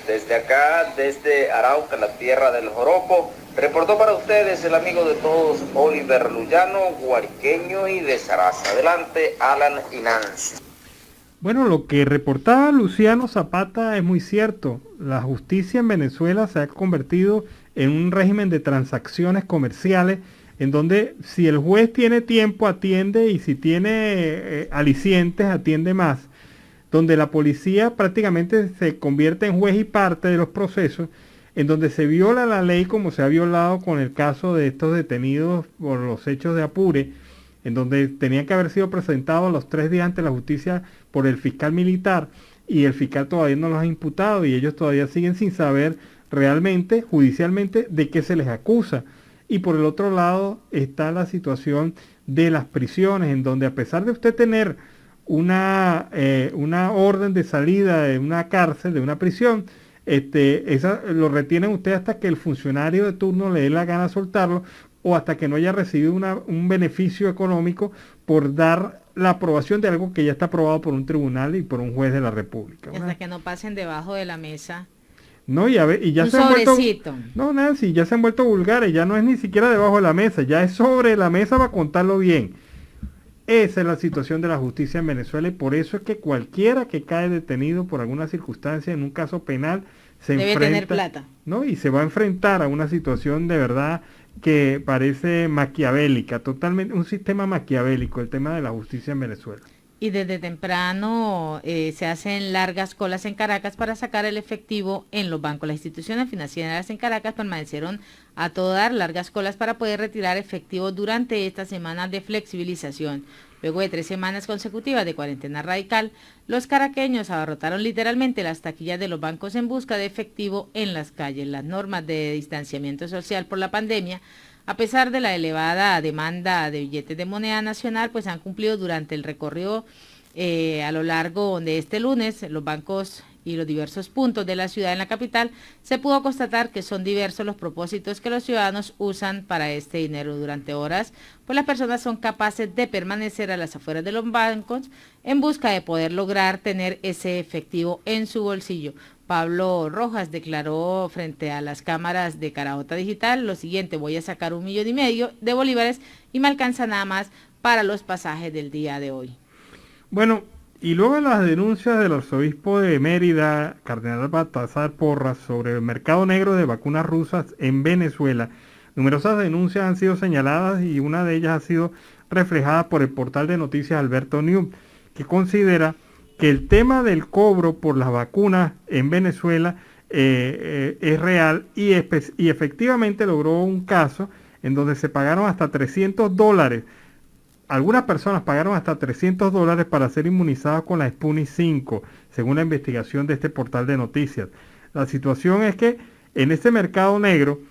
Desde acá, desde Arauca, la tierra del joropo, reportó para ustedes el amigo de todos, Oliver Luyano, guariqueño y de Zaraza. Adelante, Alan y Nancy. Bueno, lo que reportaba Luciano Zapata es muy cierto. La justicia en Venezuela se ha convertido en un régimen de transacciones comerciales, en donde si el juez tiene tiempo atiende y si tiene alicientes atiende más, donde la policía prácticamente se convierte en juez y parte de los procesos, en donde se viola la ley como se ha violado con el caso de estos detenidos por los hechos de Apure, en donde tenían que haber sido presentados los 3 días ante la justicia por el fiscal militar y el fiscal todavía no los ha imputado y ellos todavía siguen sin saber realmente, judicialmente, de qué se les acusa. Y por el otro lado está la situación de las prisiones, en donde a pesar de usted tener una orden de salida de una cárcel, de una prisión, esa lo retienen usted hasta que el funcionario de turno le dé la gana soltarlo o hasta que no haya recibido un beneficio económico por dar la aprobación de algo que ya está aprobado por un tribunal y por un juez de la República. Hasta que no pasen debajo de la mesa. No, y ya se han vuelto, no, Nancy, ya se han vuelto vulgares, ya no es ni siquiera debajo de la mesa, ya es sobre la mesa para contarlo bien. Esa es la situación de la justicia en Venezuela y por eso es que cualquiera que cae detenido por alguna circunstancia en un caso penal debe tener plata, ¿no? Y se va a enfrentar a una situación de verdad que parece maquiavélica, totalmente un sistema maquiavélico, el tema de la justicia en Venezuela. Y desde temprano se hacen largas colas en Caracas para sacar el efectivo en los bancos. Las instituciones financieras en Caracas permanecieron a todo dar largas colas para poder retirar efectivo durante esta semana de flexibilización. Luego de 3 semanas consecutivas de cuarentena radical, los caraqueños abarrotaron literalmente las taquillas de los bancos en busca de efectivo en las calles. Las normas de distanciamiento social por la pandemia, a pesar de la elevada demanda de billetes de moneda nacional, pues han cumplido durante el recorrido a lo largo de este lunes. Los bancos y los diversos puntos de la ciudad en la capital, se pudo constatar que son diversos los propósitos que los ciudadanos usan para este dinero. Durante horas, pues las personas son capaces de permanecer a las afueras de los bancos en busca de poder lograr tener ese efectivo en su bolsillo. Pablo Rojas declaró frente a las cámaras de Caraota Digital lo siguiente: voy a sacar 1,5 millones de bolívares y me alcanza nada más para los pasajes del día de hoy. Bueno, y luego de las denuncias del arzobispo de Mérida, Cardenal Baltasar Porras, sobre el mercado negro de vacunas rusas en Venezuela, numerosas denuncias han sido señaladas y una de ellas ha sido reflejada por el portal de noticias Alberto News, que considera que el tema del cobro por las vacunas en Venezuela es real y efectivamente logró un caso en donde se pagaron hasta $300 algunas personas pagaron hasta $300 para ser inmunizadas con la Sputnik 5, según la investigación de este portal de noticias. La situación es que en este mercado negro,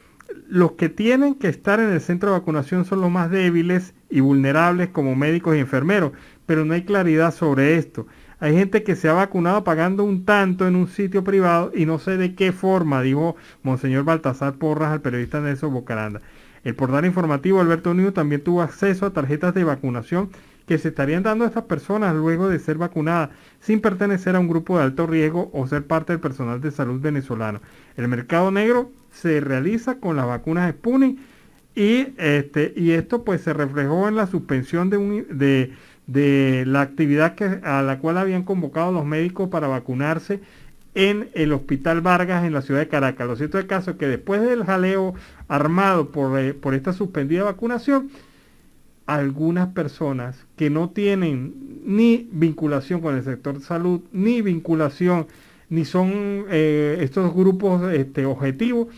los que tienen que estar en el centro de vacunación son los más débiles y vulnerables, como médicos y enfermeros, pero no hay claridad sobre esto. Hay gente que se ha vacunado pagando un tanto en un sitio privado y no sé de qué forma, dijo Monseñor Baltasar Porras al periodista Nelson Bocaranda. El portal informativo Alberto News también tuvo acceso a tarjetas de vacunación que se estarían dando a estas personas luego de ser vacunadas, sin pertenecer a un grupo de alto riesgo o ser parte del personal de salud venezolano. El mercado negro se realiza con las vacunas Sputnik y esto pues se reflejó en la suspensión de la actividad a la cual habían convocado los médicos para vacunarse en el Hospital Vargas en la ciudad de Caracas. Lo cierto es que después del jaleo armado por esta suspendida vacunación, algunas personas que no tienen ni vinculación con el sector salud, ni vinculación, ni son estos grupos objetivos,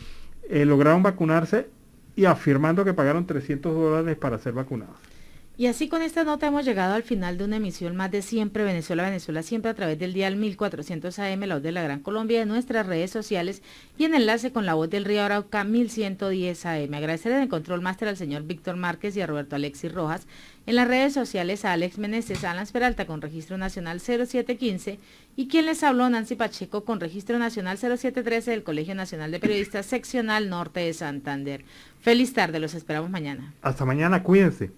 lograron vacunarse y afirmando que pagaron $300 para ser vacunados. Y así con esta nota hemos llegado al final de una emisión más de Siempre Venezuela, Venezuela Siempre, a través del dial 1400 AM, la voz de la Gran Colombia, de nuestras redes sociales y en enlace con la voz del Río Arauca 1110 AM. Agradecer en el control máster al señor Víctor Márquez y a Roberto Alexis Rojas. En las redes sociales a Alex Meneses, Alan Peralta con registro nacional 0715 y quien les habló, Nancy Pacheco, con registro nacional 0713 del Colegio Nacional de Periodistas Seccional Norte de Santander. Feliz tarde, los esperamos mañana. Hasta mañana, cuídense.